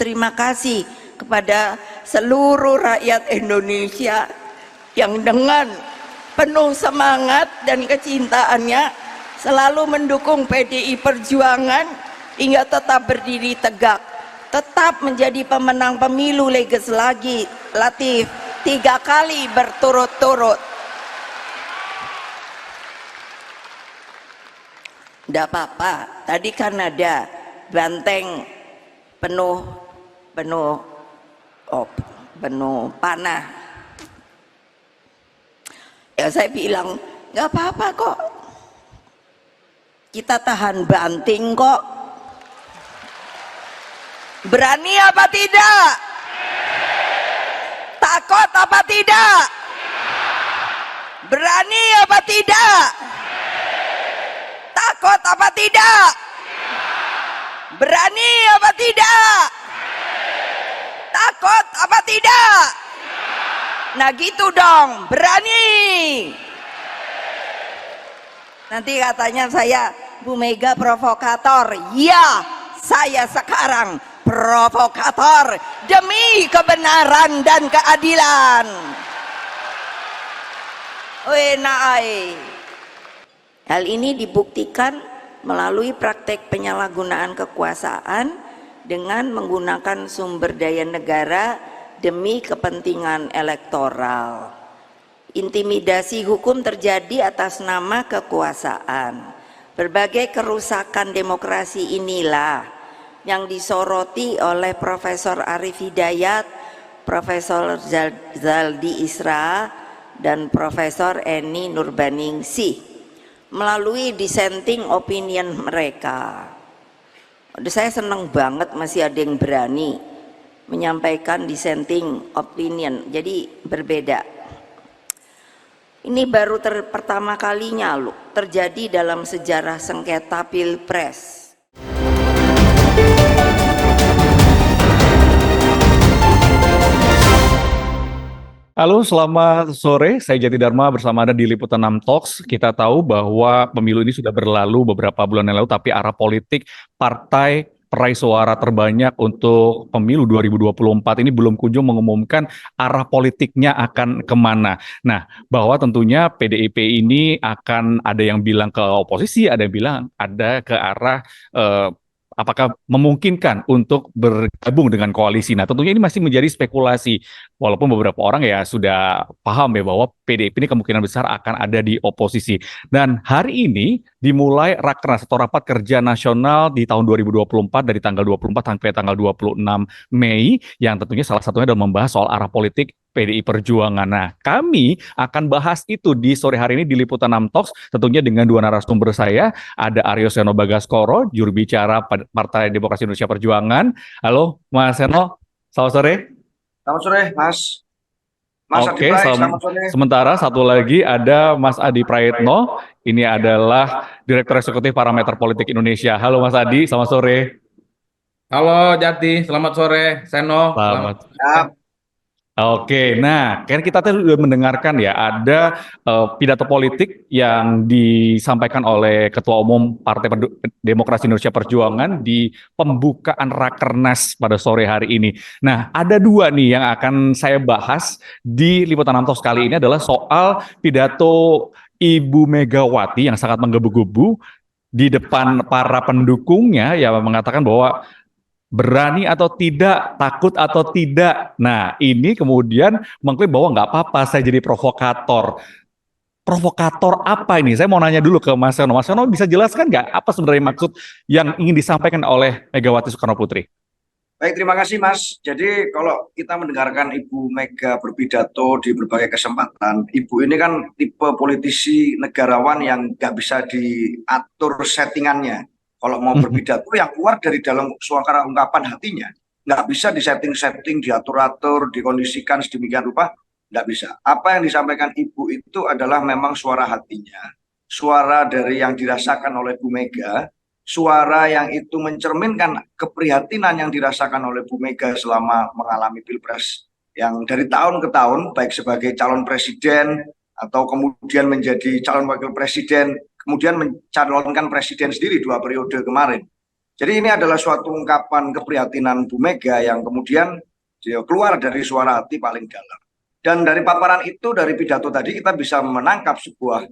berterima kasih kepada seluruh rakyat Indonesia yang dengan penuh semangat dan kecintaannya selalu mendukung PDI Perjuangan hingga tetap berdiri tegak, tetap menjadi pemenang pemilu legislatif 3 kali berturut-turut. Tidak apa-apa, tadi kan ada banteng penuh panah. Ya saya bilang nggak apa-apa kok, kita tahan banting kok. Berani apa tidak? Takut apa tidak? Berani apa tidak? Takut apa tidak? Berani apa tidak? Takut apa tidak? Nah gitu dong, berani. Nanti katanya saya Bu Mega provokator. Ya, saya sekarang provokator demi kebenaran dan keadilan. Hal ini dibuktikan melalui praktek penyalahgunaan kekuasaan dengan menggunakan sumber daya negara demi kepentingan elektoral. Intimidasi hukum terjadi atas nama kekuasaan. Berbagai kerusakan demokrasi inilah yang disoroti oleh Profesor Arief Hidayat, Profesor Zaldi Isra, dan Profesor Eni Nurbaningsih melalui dissenting opinion mereka. Saya senang banget masih ada yang berani menyampaikan dissenting opinion, jadi berbeda. Ini baru pertama kalinya loh terjadi dalam sejarah sengketa Pilpres. Halo, selamat sore. Saya Jati Dharma bersama Anda di Liputan 6 Talks. Kita tahu bahwa pemilu ini sudah berlalu beberapa bulan yang lalu, tapi arah politik partai peraih suara terbanyak untuk pemilu 2024 ini belum kunjung mengumumkan arah politiknya akan kemana. Nah, bahwa tentunya PDIP ini akan ada yang bilang ke oposisi, ada yang bilang ada ke arah apakah memungkinkan untuk bergabung dengan koalisi. Nah, tentunya ini masih menjadi spekulasi. Walaupun beberapa orang ya sudah paham ya bahwa PDIP ini kemungkinan besar akan ada di oposisi. Dan hari ini dimulai Rakernas atau Rapat Kerja Nasional di tahun 2024 dari tanggal 24 sampai tanggal 26 Mei yang tentunya salah satunya adalah membahas soal arah politik PDI Perjuangan. Nah, kami akan bahas itu di sore hari ini di Liputan 6 Talks, tentunya dengan dua narasumber saya. Ada Aryo Seno Bagaskoro, juru bicara Partai Demokrasi Indonesia Perjuangan. Halo, Mas Seno. Selamat sore. Selamat sore, Mas. Mas Oke, Adi Prai, selamat sore. sementara satu lagi ada Mas Adi Praetno. Ini adalah Direktur Eksekutif Parameter Politik Indonesia. Halo Mas Adi, selamat sore. Halo Jati, selamat sore. Seno, Selamat. Ya, Oke, nah kan kita tadi sudah mendengarkan ya ada pidato politik yang disampaikan oleh Ketua Umum Partai Demokrasi Indonesia Perjuangan di pembukaan Rakernas pada sore hari ini. Nah, ada dua nih yang akan saya bahas di Liputan 6 Talks kali ini adalah soal pidato Ibu Megawati yang sangat menggebu-gebu di depan para pendukungnya yang mengatakan bahwa berani atau tidak, takut atau tidak. Nah, ini kemudian mengklaim bahwa nggak apa-apa saya jadi provokator. Provokator apa ini? Saya mau nanya dulu ke Mas Seno. Mas Seno bisa jelaskan nggak apa sebenarnya maksud yang ingin disampaikan oleh Megawati Soekarno Putri? baik, terima kasih Mas. Jadi kalau kita mendengarkan Ibu Mega berpidato di berbagai kesempatan, Ibu ini kan tipe politisi negarawan yang nggak bisa diatur settingannya. Kalau mau berpidato yang keluar dari dalam suara ungkapan hatinya, nggak bisa disetting-setting, diatur-atur, dikondisikan sedemikian rupa, nggak bisa. Apa yang disampaikan Ibu itu adalah memang suara hatinya, suara dari yang dirasakan oleh Bu Mega, suara yang itu mencerminkan keprihatinan yang dirasakan oleh Bu Mega selama mengalami Pilpres yang dari tahun ke tahun, baik sebagai calon presiden atau kemudian menjadi calon wakil presiden, kemudian mencalonkan presiden sendiri 2 periode kemarin. Jadi ini adalah suatu ungkapan keprihatinan Bu Mega yang kemudian dia keluar dari suara hati paling dalam. Dan dari paparan itu, dari pidato tadi kita bisa menangkap sebuah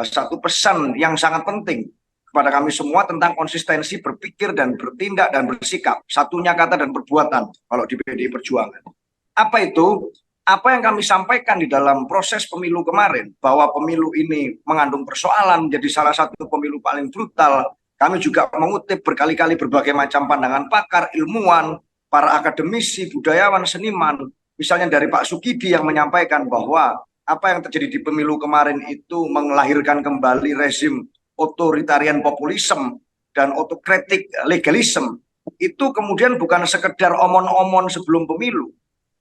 satu pesan yang sangat penting kepada kami semua tentang konsistensi berpikir dan bertindak dan bersikap. Satunya kata dan perbuatan kalau di PDI Perjuangan. Apa itu? Apa yang kami sampaikan di dalam proses pemilu kemarin, bahwa pemilu ini mengandung persoalan, menjadi salah satu pemilu paling brutal. Kami juga mengutip berkali-kali berbagai macam pandangan pakar, ilmuwan, para akademisi, budayawan, seniman. Misalnya dari Pak Sukidi yang menyampaikan bahwa apa yang terjadi di pemilu kemarin itu melahirkan kembali rezim otoritarian populisme dan otokritik legalisme. Itu kemudian bukan sekedar omon-omon sebelum pemilu,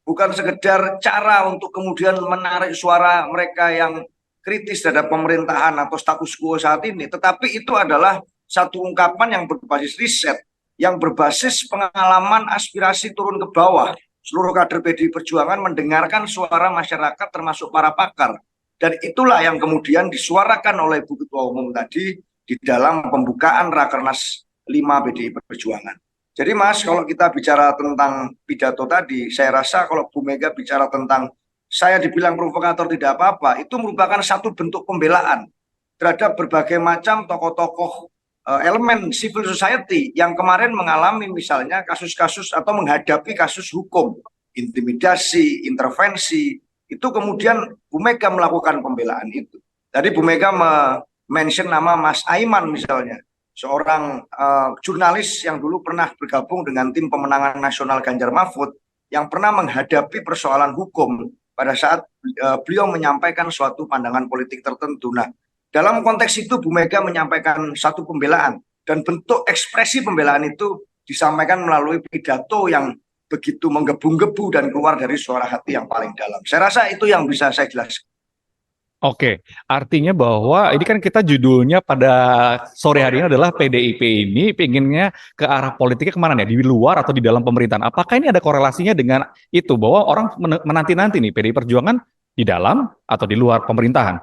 bukan sekedar cara untuk kemudian menarik suara mereka yang kritis terhadap pemerintahan atau status quo saat ini, tetapi itu adalah satu ungkapan yang berbasis riset, yang berbasis pengalaman aspirasi turun ke bawah. Seluruh kader PDI Perjuangan mendengarkan suara masyarakat termasuk para pakar. Dan itulah yang kemudian disuarakan oleh Bu Ketua Umum tadi di dalam pembukaan Rakernas 5 PDI Perjuangan. Jadi Mas, kalau kita bicara tentang pidato tadi, saya rasa kalau Bu Mega bicara tentang saya dibilang provokator tidak apa-apa, itu merupakan satu bentuk pembelaan terhadap berbagai macam tokoh-tokoh elemen civil society yang kemarin mengalami misalnya kasus-kasus atau menghadapi kasus hukum, intimidasi, intervensi, itu kemudian Bu Mega melakukan pembelaan itu. Tadi Bu Mega mention nama Mas Aiman misalnya, seorang jurnalis yang dulu pernah bergabung dengan tim pemenangan nasional Ganjar Mahfud, yang pernah menghadapi persoalan hukum pada saat beliau menyampaikan suatu pandangan politik tertentu. Nah, dalam konteks itu Bu Mega menyampaikan satu pembelaan, dan bentuk ekspresi pembelaan itu disampaikan melalui pidato yang begitu menggebu-gebu dan keluar dari suara hati yang paling dalam. Saya rasa itu yang bisa saya jelaskan. Oke, artinya bahwa ini kan kita judulnya pada sore hari ini adalah PDIP ini pinginnya ke arah politiknya kemana nih? Di luar atau di dalam pemerintahan? Apakah ini ada korelasinya dengan itu bahwa orang menanti-nanti nih PDI Perjuangan di dalam atau di luar pemerintahan?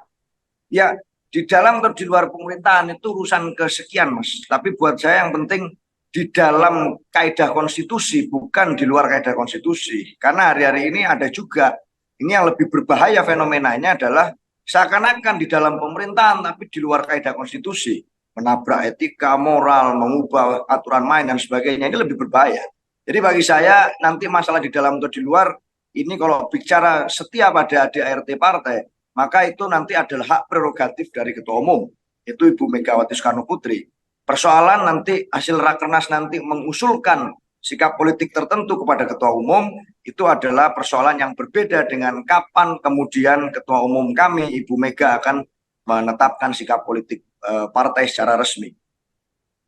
Ya, di dalam atau di luar pemerintahan itu urusan kesekian, Mas. Tapi buat saya yang penting di dalam kaidah konstitusi, bukan di luar kaidah konstitusi. Karena hari-hari ini ada juga, ini yang lebih berbahaya fenomenanya adalah seakan-akan di dalam pemerintahan tapi di luar kaidah konstitusi, menabrak etika, moral, mengubah aturan main dan sebagainya. Ini lebih berbahaya. Jadi bagi saya nanti masalah di dalam atau di luar ini kalau bicara setia pada ADART partai, maka itu nanti adalah hak prerogatif dari Ketua Umum, itu Ibu Megawati Soekarno Putri. Persoalan nanti hasil Rakernas nanti mengusulkan sikap politik tertentu kepada Ketua Umum, itu adalah persoalan yang berbeda dengan kapan kemudian Ketua Umum kami, Ibu Mega, akan menetapkan sikap politik partai secara resmi.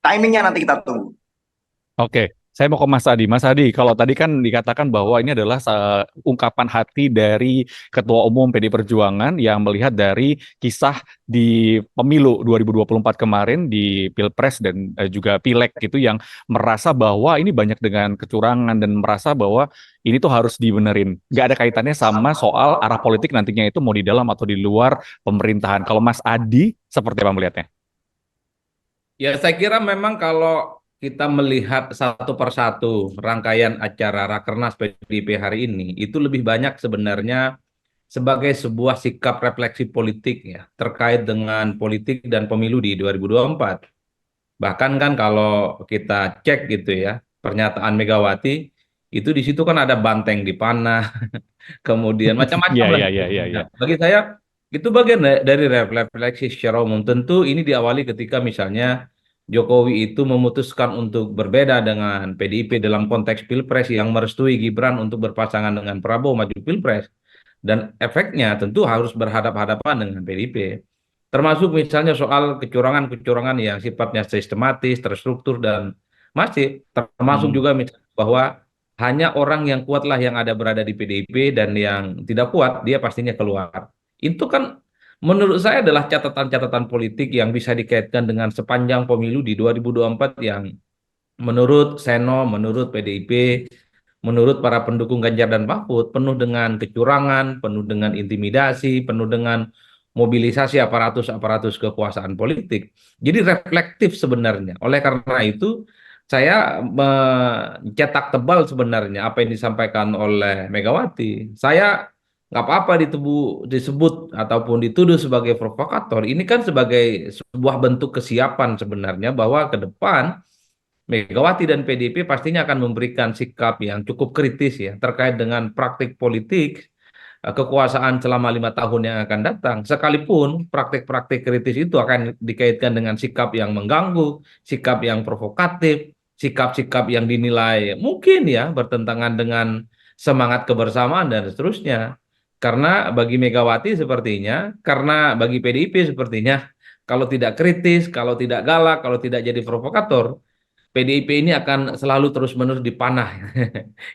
Timingnya nanti kita tunggu. Oke, saya mau ke Mas Adi. Mas Adi, kalau tadi kan dikatakan bahwa ini adalah ungkapan hati dari Ketua Umum PDI Perjuangan yang melihat dari kisah di pemilu 2024 kemarin di Pilpres dan juga Pileg gitu, yang merasa bahwa ini banyak dengan kecurangan dan merasa bahwa ini tuh harus dibenerin. Nggak ada kaitannya sama soal arah politik nantinya itu mau di dalam atau di luar pemerintahan. Kalau Mas Adi, seperti apa melihatnya? Ya, saya kira memang kalau kita melihat satu persatu rangkaian acara Rakernas PDIP hari ini, itu lebih banyak sebenarnya sebagai sebuah sikap refleksi politik ya, terkait dengan politik dan pemilu di 2024. Bahkan kan kalau kita cek gitu ya, pernyataan Megawati, itu di situ kan ada banteng dipanah, kemudian macam-macam Iya, lah. iya, iya, iya, iya. Nah, bagi saya itu bagian dari refleksi secara umum. Tentu ini diawali ketika misalnya Jokowi itu memutuskan untuk berbeda dengan PDIP dalam konteks Pilpres yang merestui Gibran untuk berpasangan dengan Prabowo maju Pilpres. Dan efeknya tentu harus berhadapan-hadapan dengan PDIP. Termasuk misalnya soal kecurangan-kecurangan yang sifatnya sistematis, terstruktur, dan masif. Termasuk juga misalnya bahwa hanya orang yang kuatlah yang ada berada di PDIP dan yang tidak kuat dia pastinya keluar. Itu kan menurut saya adalah catatan-catatan politik yang bisa dikaitkan dengan sepanjang pemilu di 2024 yang menurut Seno, menurut PDIP, menurut para pendukung Ganjar dan Mahfud penuh dengan kecurangan, penuh dengan intimidasi, penuh dengan mobilisasi aparatus-aparatus kekuasaan politik. Jadi reflektif sebenarnya. Oleh karena itu saya mencetak tebal sebenarnya apa yang disampaikan oleh Megawati. Saya nggak apa-apa disebut ataupun dituduh sebagai provokator. Ini kan sebagai sebuah bentuk kesiapan sebenarnya bahwa ke depan Megawati dan PDIP pastinya akan memberikan sikap yang cukup kritis ya terkait dengan praktik politik kekuasaan selama 5 tahun yang akan datang. Sekalipun praktik-praktik kritis itu akan dikaitkan dengan sikap yang mengganggu, sikap yang provokatif, sikap-sikap yang dinilai mungkin ya bertentangan dengan semangat kebersamaan dan seterusnya. Karena bagi Megawati sepertinya, karena bagi PDIP sepertinya, kalau tidak kritis, kalau tidak galak, kalau tidak jadi provokator, PDIP ini akan selalu terus-menerus dipanah.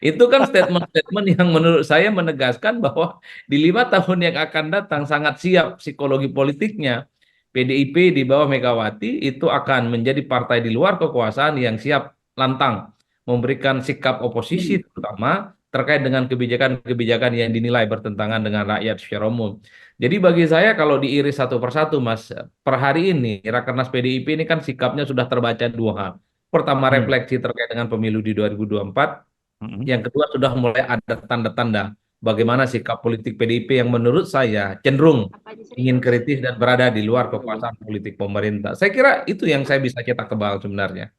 Itu kan statement-statement yang menurut saya menegaskan bahwa di 5 tahun yang akan datang sangat siap psikologi politiknya. PDIP di bawah Megawati itu akan menjadi partai di luar kekuasaan yang siap lantang memberikan sikap oposisi terutama terkait dengan kebijakan-kebijakan yang dinilai bertentangan dengan rakyat secara umum. Jadi bagi saya kalau diiris satu persatu Mas, per hari ini Rakernas PDIP ini kan sikapnya sudah terbaca dua hal. Pertama Hmm. refleksi terkait dengan pemilu di 2024, Hmm. yang kedua sudah mulai ada tanda-tanda bagaimana sikap politik PDIP yang menurut saya cenderung ingin kritis dan berada di luar kekuasaan politik pemerintah. Saya kira itu yang saya bisa cetak tebal sebenarnya.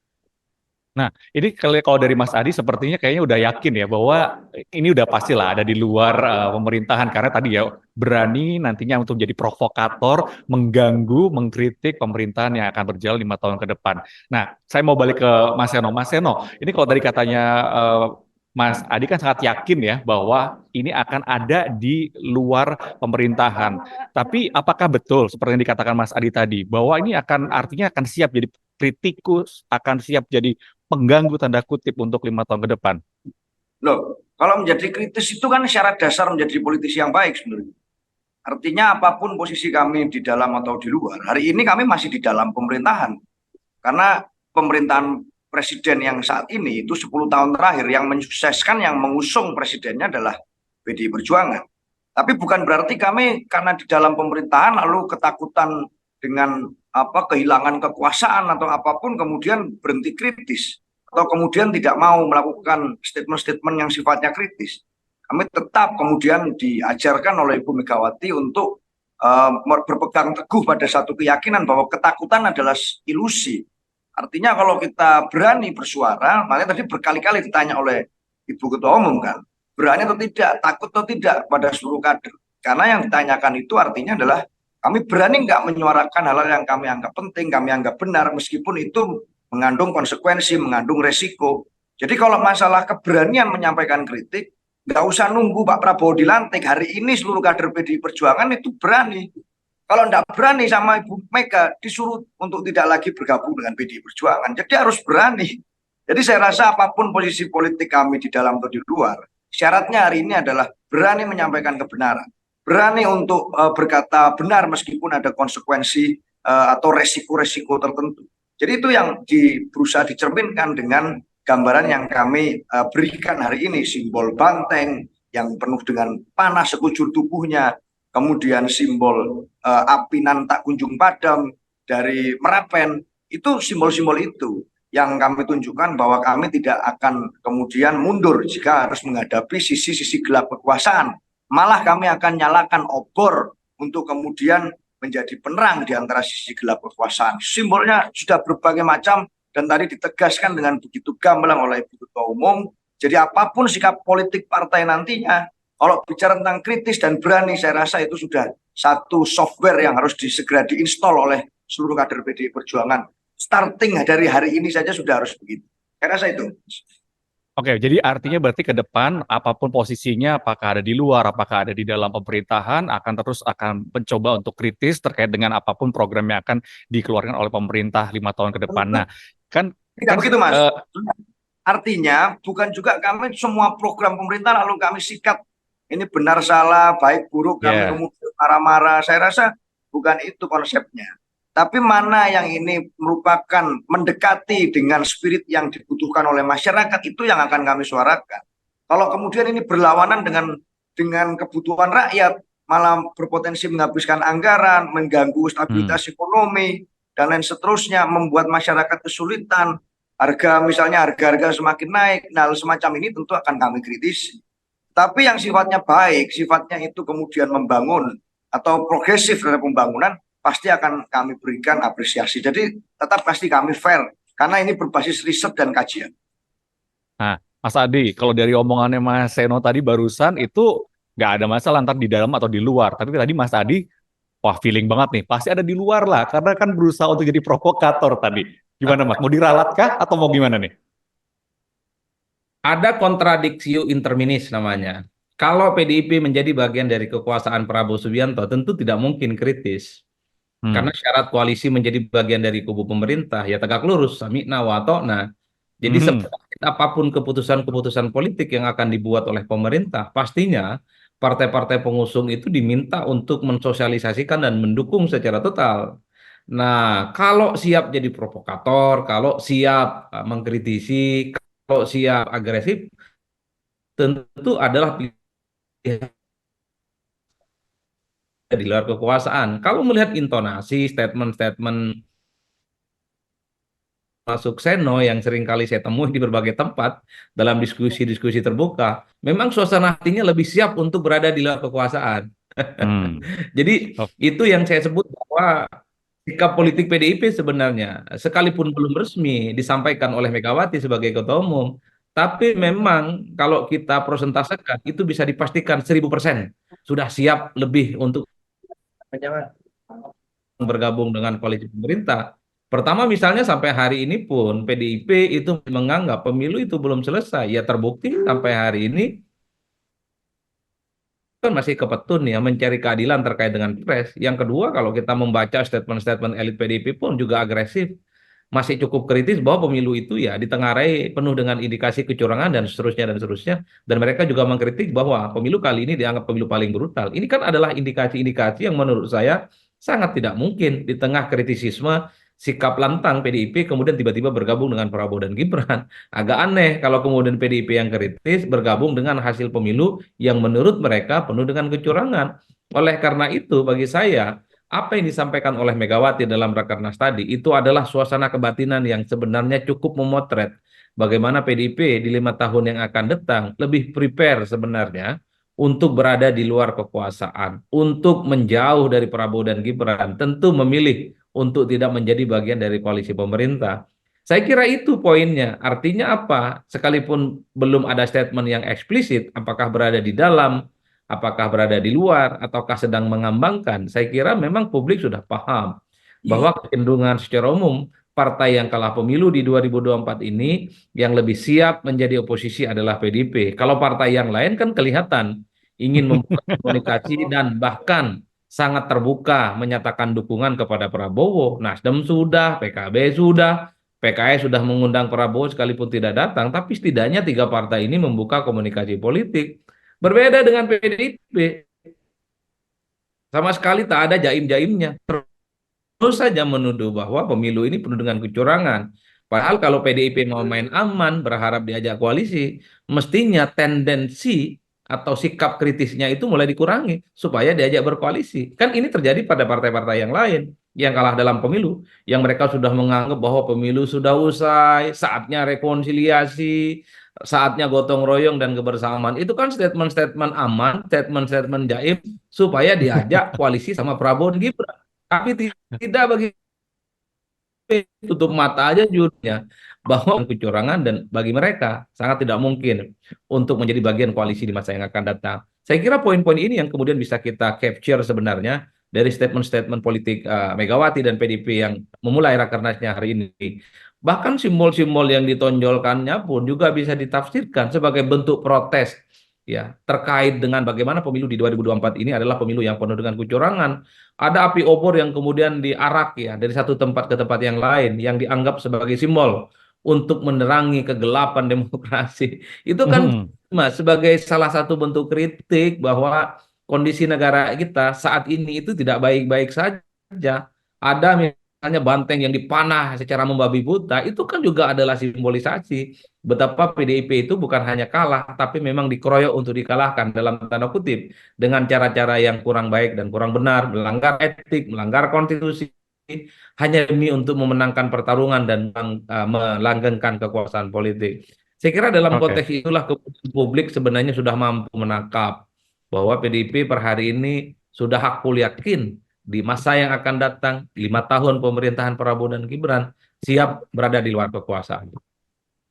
Nah, ini kalau dari Mas Adi sepertinya kayaknya udah yakin ya bahwa ini udah pastilah ada di luar pemerintahan karena tadi ya berani nantinya untuk jadi provokator, mengganggu, mengkritik pemerintahan yang akan berjalan 5 tahun ke depan. Nah, saya mau balik ke Mas Seno. Mas Seno, ini kalau tadi katanya eh, Mas Adi kan sangat yakin ya bahwa ini akan ada di luar pemerintahan. Tapi apakah betul seperti yang dikatakan Mas Adi tadi bahwa ini akan artinya akan siap jadi kritikus, akan siap jadi pengganggu tanda kutip untuk 5 tahun ke depan? Loh, kalau menjadi kritis itu kan syarat dasar menjadi politisi yang baik sebenarnya. Artinya apapun posisi kami di dalam atau di luar, hari ini kami masih di dalam pemerintahan. Karena pemerintahan presiden yang saat ini itu 10 tahun terakhir yang mensukseskan, yang mengusung presidennya adalah PDI Perjuangan. Tapi bukan berarti kami karena di dalam pemerintahan lalu ketakutan dengan kehilangan kekuasaan atau apapun kemudian berhenti kritis atau kemudian tidak mau melakukan statement-statement yang sifatnya kritis. Kami tetap kemudian diajarkan oleh Ibu Megawati untuk berpegang teguh pada satu keyakinan bahwa ketakutan adalah ilusi. Artinya kalau kita berani bersuara, makanya tadi berkali-kali ditanya oleh Ibu Ketua Umum kan, berani atau tidak, takut atau tidak pada seluruh kader. Karena yang ditanyakan itu artinya adalah kami berani nggak menyuarakan hal-hal yang kami anggap penting, kami anggap benar, meskipun itu mengandung konsekuensi, mengandung resiko. Jadi kalau masalah keberanian menyampaikan kritik, nggak usah nunggu Pak Prabowo dilantik. Hari ini seluruh kader PDI Perjuangan itu berani. Kalau nggak berani sama Ibu Mega, disuruh untuk tidak lagi bergabung dengan PDI Perjuangan. Jadi harus berani. Jadi saya rasa apapun posisi politik kami di dalam atau di luar, syaratnya hari ini adalah berani menyampaikan kebenaran. Berani untuk berkata benar meskipun ada konsekuensi atau resiko-resiko tertentu. Jadi itu yang berusaha dicerminkan dengan gambaran yang kami berikan hari ini. Simbol banteng yang penuh dengan panas sekujur tubuhnya, kemudian simbol apinan tak kunjung padam dari Merapen, itu simbol-simbol itu yang kami tunjukkan bahwa kami tidak akan kemudian mundur jika harus menghadapi sisi-sisi gelap kekuasaan. Malah kami akan nyalakan obor untuk kemudian menjadi penerang di antara sisi gelap kekuasaan. Simbolnya sudah berbagai macam dan tadi ditegaskan dengan begitu gamblang oleh Ibu Ketua Umum. Jadi apapun sikap politik partai nantinya, kalau bicara tentang kritis dan berani, saya rasa itu sudah satu software yang harus segera diinstal oleh seluruh kader PDI Perjuangan. Starting dari hari ini saja sudah harus begitu. Saya rasa itu. Oke, jadi artinya berarti ke depan apapun posisinya, apakah ada di luar, apakah ada di dalam pemerintahan, akan mencoba untuk kritis terkait dengan apapun program yang akan dikeluarkan oleh pemerintah 5 tahun ke depan. Nah, tidak begitu Mas. Artinya bukan juga kami semua program pemerintah lalu kami sikat ini benar salah, baik buruk, kami kemudian marah-marah. Saya rasa bukan itu konsepnya. Tapi mana yang ini merupakan mendekati dengan spirit yang dibutuhkan oleh masyarakat, itu yang akan kami suarakan. Kalau kemudian ini berlawanan dengan kebutuhan rakyat, malah berpotensi menghabiskan anggaran, mengganggu stabilitas ekonomi, dan lain seterusnya, membuat masyarakat kesulitan, Misalnya harga-harga semakin naik, nah hal semacam ini tentu akan kami kritisi. Tapi yang sifatnya baik, sifatnya itu kemudian membangun atau progresif dalam pembangunan, pasti akan kami berikan apresiasi. Jadi tetap pasti kami fair, karena ini berbasis riset dan kajian. Nah, Mas Adi, kalau dari omongannya Mas Seno tadi barusan itu nggak ada masalah ntar di dalam atau di luar. Tapi tadi Mas Adi, wah feeling banget nih, pasti ada di luar lah, karena kan berusaha untuk jadi provokator tadi. Gimana Mas? Mau diralat kah atau mau gimana nih? Ada kontradiksi interminis namanya. Kalau PDIP menjadi bagian dari kekuasaan Prabowo Subianto, tentu tidak mungkin kritis. Hmm. Karena syarat koalisi menjadi bagian dari kubu pemerintah, ya tegak lurus, sami'na wa ta'na. Jadi Mhm. apapun keputusan-keputusan politik yang akan dibuat oleh pemerintah, pastinya partai-partai pengusung itu diminta untuk mensosialisasikan dan mendukung secara total. Nah, kalau siap jadi provokator, kalau siap mengkritisi, kalau siap agresif, tentu adalah pilihan di luar kekuasaan. Kalau melihat intonasi, statement-statement masuk Seno yang sering kali saya temui di berbagai tempat dalam diskusi-diskusi terbuka, memang suasana hatinya lebih siap untuk berada di luar kekuasaan. Hmm. Jadi Oh. itu yang saya sebut bahwa sikap politik PDIP sebenarnya, sekalipun belum resmi disampaikan oleh Megawati sebagai ketua umum, tapi memang kalau kita prosentasekan itu bisa dipastikan 1000% sudah siap lebih untuk bergabung dengan koalisi pemerintah. Pertama misalnya sampai hari ini pun PDIP itu menganggap pemilu itu belum selesai. Ya terbukti sampai hari ini kan masih kepetun ya mencari keadilan terkait dengan Pilpres. Yang kedua kalau kita membaca statement-statement elit PDIP pun juga agresif. Masih cukup kritis bahwa pemilu itu ya ditengarai penuh dengan indikasi kecurangan dan seterusnya dan seterusnya. Dan mereka juga mengkritik bahwa pemilu kali ini dianggap pemilu paling brutal. Ini kan adalah indikasi-indikasi yang menurut saya sangat tidak mungkin di tengah kritisisme sikap lantang PDIP kemudian tiba-tiba bergabung dengan Prabowo dan Gibran. Agak aneh kalau kemudian PDIP yang kritis bergabung dengan hasil pemilu yang menurut mereka penuh dengan kecurangan. Oleh karena itu bagi saya apa yang disampaikan oleh Megawati dalam Rakernas tadi itu adalah suasana kebatinan yang sebenarnya cukup memotret bagaimana PDIP di 5 tahun yang akan datang lebih prepare sebenarnya untuk berada di luar kekuasaan, untuk menjauh dari Prabowo dan Gibran, tentu memilih untuk tidak menjadi bagian dari koalisi pemerintah. Saya kira itu poinnya. Artinya apa? Sekalipun belum ada statement yang eksplisit, apakah berada di dalam, apakah berada di luar ataukah sedang mengambangkan, saya kira memang publik sudah paham bahwa kecenderungan secara umum partai yang kalah pemilu di 2024 ini yang lebih siap menjadi oposisi adalah PDIP. Kalau partai yang lain kan kelihatan ingin membuka komunikasi dan bahkan sangat terbuka menyatakan dukungan kepada Prabowo. Nasdem sudah, PKB sudah, PKS sudah mengundang Prabowo sekalipun tidak datang, tapi setidaknya tiga partai ini membuka komunikasi politik. Berbeda dengan PDIP, sama sekali tak ada jaim-jaimnya. Terus saja menuduh bahwa pemilu ini penuh dengan kecurangan. Padahal kalau PDIP mau main aman, berharap diajak koalisi, mestinya tendensi atau sikap kritisnya itu mulai dikurangi supaya diajak berkoalisi. Kan ini terjadi pada partai-partai yang lain yang kalah dalam pemilu, yang mereka sudah menganggap bahwa pemilu sudah usai, saatnya rekonsiliasi, saatnya gotong royong dan kebersamaan. Itu kan statement-statement aman, statement-statement jaim supaya diajak koalisi sama Prabowo dan Gibran. Tapi tidak bagi tutup mata aja jurnya bahwa kecurangan dan bagi mereka sangat tidak mungkin untuk menjadi bagian koalisi di masa yang akan datang. Saya kira poin-poin ini yang kemudian bisa kita capture sebenarnya dari statement-statement politik Megawati dan PDIP yang memulai rakernasnya hari ini. Bahkan simbol-simbol yang ditonjolkannya pun juga bisa ditafsirkan sebagai bentuk protes ya terkait dengan bagaimana pemilu di 2024 ini adalah pemilu yang penuh dengan kecurangan. Ada api obor yang kemudian diarak ya dari satu tempat ke tempat yang lain yang dianggap sebagai simbol untuk menerangi kegelapan demokrasi. Itu kan Mhm. Mas sebagai salah satu bentuk kritik bahwa kondisi negara kita saat ini itu tidak baik-baik saja. Ada misalnya banteng yang dipanah secara membabi buta, itu kan juga adalah simbolisasi betapa PDIP itu bukan hanya kalah, tapi memang dikeroyok untuk dikalahkan dalam tanda kutip dengan cara-cara yang kurang baik dan kurang benar, melanggar etik, melanggar konstitusi. hanya demi untuk memenangkan pertarungan dan melanggengkan kekuasaan politik. Saya kira dalam Oke. konteks itulah kemudian publik sebenarnya sudah mampu menangkap bahwa PDIP per hari ini sudah hakul yakin di masa yang akan datang 5 tahun pemerintahan Prabowo dan Gibran siap berada di luar kekuasaan.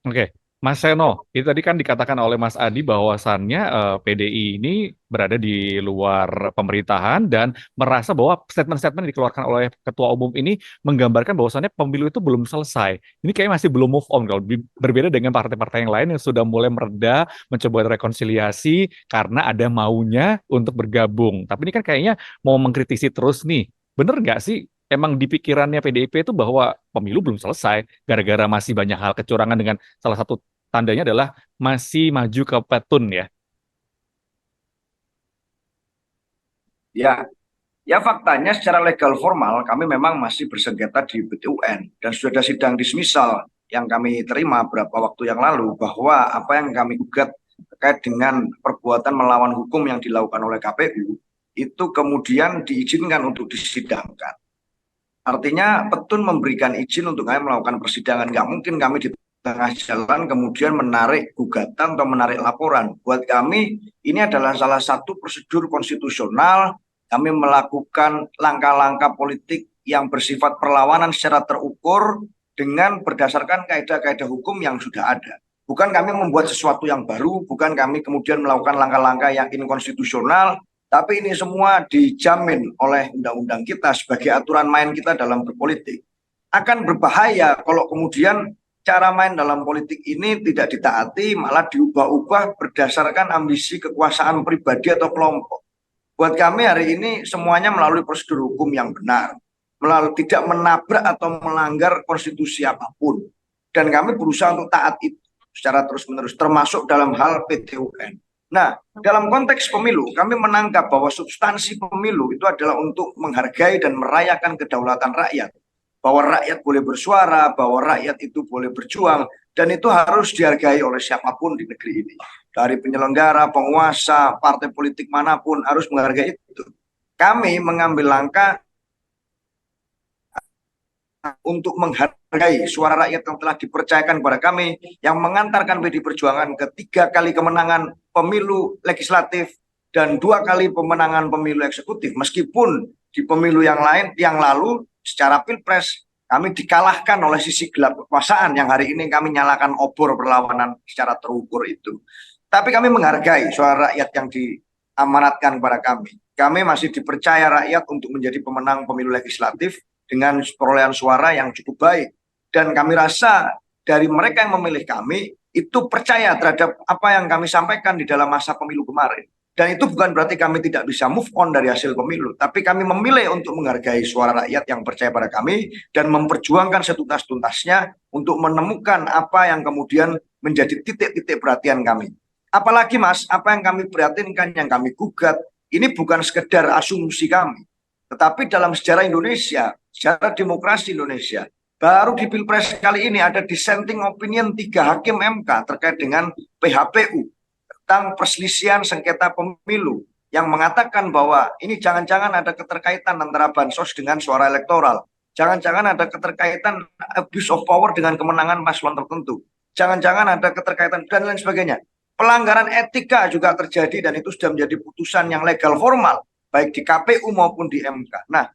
Oke, Mas Seno, itu tadi kan dikatakan oleh Mas Adi bahwasannya PDI ini berada di luar pemerintahan dan merasa bahwa statement-statement yang dikeluarkan oleh Ketua Umum ini menggambarkan bahwasannya pemilu itu belum selesai. Ini kayaknya masih belum move on kalau berbeda dengan partai-partai yang lain yang sudah mulai mereda, mencoba rekonsiliasi karena ada maunya untuk bergabung. Tapi ini kan kayaknya mau mengkritisi terus nih. Bener nggak sih? Emang di pikirannya PDIP itu bahwa pemilu belum selesai gara-gara masih banyak hal kecurangan dengan salah satu tandanya adalah masih maju ke petun ya. Ya, ya faktanya secara legal formal kami memang masih bersengketa di PT UN dan sudah ada sidang dismisal yang kami terima beberapa waktu yang lalu bahwa apa yang kami gugat terkait dengan perbuatan melawan hukum yang dilakukan oleh KPU itu kemudian diizinkan untuk disidangkan. Artinya petun memberikan izin untuk kami melakukan persidangan. Nggak mungkin kami di tengah jalan kemudian menarik gugatan atau menarik laporan. Buat kami ini adalah salah satu prosedur konstitusional. Kami melakukan langkah-langkah politik yang bersifat perlawanan secara terukur dengan berdasarkan kaidah-kaidah hukum yang sudah ada. Bukan kami membuat sesuatu yang baru, bukan kami kemudian melakukan langkah-langkah yang inkonstitusional, tapi ini semua dijamin oleh undang-undang kita sebagai aturan main kita dalam berpolitik. Akan berbahaya kalau kemudian cara main dalam politik ini tidak ditaati, malah diubah-ubah berdasarkan ambisi kekuasaan pribadi atau kelompok. Buat kami hari ini semuanya melalui prosedur hukum yang benar, melalui tidak menabrak atau melanggar konstitusi apapun. Dan kami berusaha untuk taat itu secara terus-menerus, termasuk dalam hal PT UN. Nah, dalam konteks pemilu, kami menangkap bahwa substansi pemilu itu adalah untuk menghargai dan merayakan kedaulatan rakyat. Bahwa rakyat boleh bersuara, bahwa rakyat itu boleh berjuang, dan itu harus dihargai oleh siapapun di negeri ini. Dari penyelenggara, penguasa, partai politik manapun harus menghargai itu. Kami mengambil langkah untuk menghargai suara rakyat yang telah dipercayakan kepada kami, yang mengantarkan PDI Perjuangan ke 3 kali kemenangan pemilu legislatif dan 2 kali pemenangan pemilu eksekutif. Meskipun di pemilu yang lain, yang lalu secara pilpres kami dikalahkan oleh sisi gelap kekuasaan yang hari ini kami nyalakan obor perlawanan secara terukur itu. Tapi kami menghargai suara rakyat yang diamanatkan kepada kami. Kami masih dipercaya rakyat untuk menjadi pemenang pemilu legislatif dengan perolehan suara yang cukup baik. Dan kami rasa dari mereka yang memilih kami itu percaya terhadap apa yang kami sampaikan di dalam masa pemilu kemarin. Dan itu bukan berarti kami tidak bisa move on dari hasil pemilu, tapi kami memilih untuk menghargai suara rakyat yang percaya pada kami dan memperjuangkan setuntas-tuntasnya untuk menemukan apa yang kemudian menjadi titik-titik perhatian kami. Apalagi Mas, apa yang kami prihatinkan, yang kami gugat, ini bukan sekedar asumsi kami, tetapi dalam sejarah Indonesia, sejarah demokrasi Indonesia, baru di Pilpres kali ini ada dissenting opinion 3 hakim MK terkait dengan PHPU, tentang perselisihan sengketa pemilu, yang mengatakan bahwa ini jangan-jangan ada keterkaitan antara bansos dengan suara elektoral. Jangan-jangan ada keterkaitan abuse of power dengan kemenangan paslon tertentu. Jangan-jangan ada keterkaitan dan lain sebagainya. Pelanggaran etika juga terjadi dan itu sudah menjadi putusan yang legal formal, baik di KPU maupun di MK. Nah,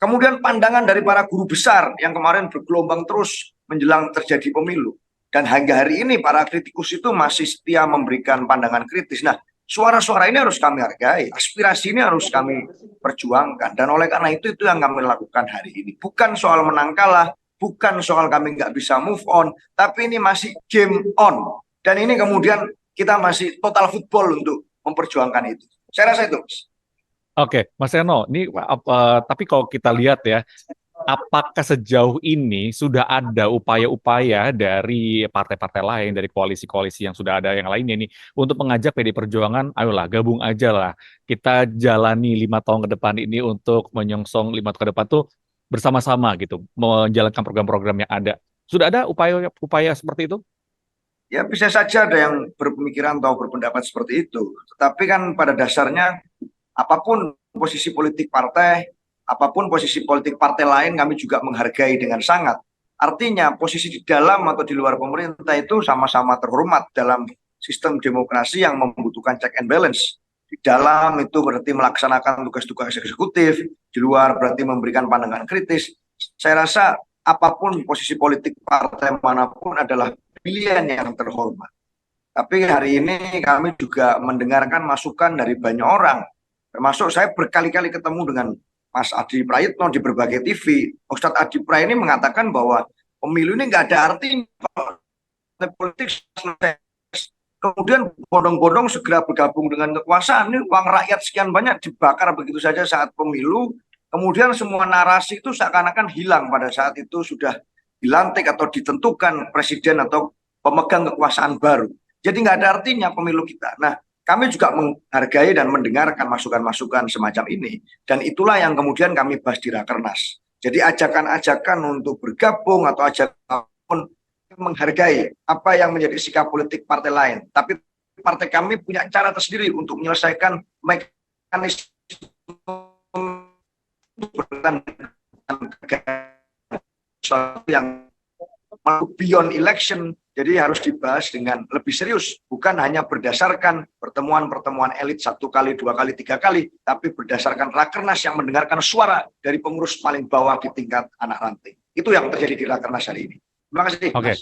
kemudian pandangan dari para guru besar yang kemarin bergelombang terus menjelang terjadi pemilu. Dan hingga hari ini para kritikus itu masih setia memberikan pandangan kritis. Nah, suara-suara ini harus kami hargai, aspirasi ini harus kami perjuangkan. Dan oleh karena itu yang kami lakukan hari ini. Bukan soal menang kalah, bukan soal kami nggak bisa move on, tapi ini masih game on. Dan ini kemudian kita masih total football untuk memperjuangkan itu. Saya rasa itu. Oke, Mas Seno, ini tapi kalau kita lihat ya, apakah sejauh ini sudah ada upaya-upaya dari partai-partai lain, dari koalisi-koalisi yang sudah ada yang lainnya nih, untuk mengajak PD Perjuangan, ayolah gabung aja lah, kita jalani 5 tahun ke depan ini untuk menyongsong 5 tahun ke depan tuh bersama-sama gitu, menjalankan program-program yang ada. Sudah ada upaya-upaya seperti itu? Ya bisa saja ada yang berpemikiran atau berpendapat seperti itu. Tetapi kan pada dasarnya apapun posisi politik partai, Apapun posisi politik partai lain kami juga menghargai dengan sangat. Artinya posisi di dalam atau di luar pemerintah itu sama-sama terhormat dalam sistem demokrasi yang membutuhkan check and balance. Di dalam itu berarti melaksanakan tugas-tugas eksekutif, di luar berarti memberikan pandangan kritis. Saya rasa apapun posisi politik partai manapun adalah pilihan yang terhormat. Tapi hari ini kami juga mendengarkan masukan dari banyak orang. Termasuk saya berkali-kali ketemu dengan Mas Adi Prayitno di berbagai TV. Ustadz Adi Pray ini mengatakan bahwa pemilu ini nggak ada artinya. Politik kemudian bondong-bondong segera bergabung dengan kekuasaan. Ini uang rakyat sekian banyak dibakar begitu saja saat pemilu. Kemudian semua narasi itu seakan-akan hilang pada saat itu sudah dilantik atau ditentukan presiden atau pemegang kekuasaan baru. Jadi nggak ada artinya pemilu kita. Nah, kami juga menghargai dan mendengarkan masukan-masukan semacam ini. Dan itulah yang kemudian kami bahas di Rakernas. Jadi ajakan-ajakan untuk bergabung atau ajakan menghargai apa yang menjadi sikap politik partai lain. Tapi partai kami punya cara tersendiri untuk menyelesaikan mekanisme yang beyond election. Jadi harus dibahas dengan lebih serius, bukan hanya berdasarkan pertemuan-pertemuan elit 1 kali, 2 kali, 3 kali, tapi berdasarkan Rakernas yang mendengarkan suara dari pengurus paling bawah di tingkat anak ranting. Itu yang terjadi di Rakernas hari ini. Terima kasih. Oke.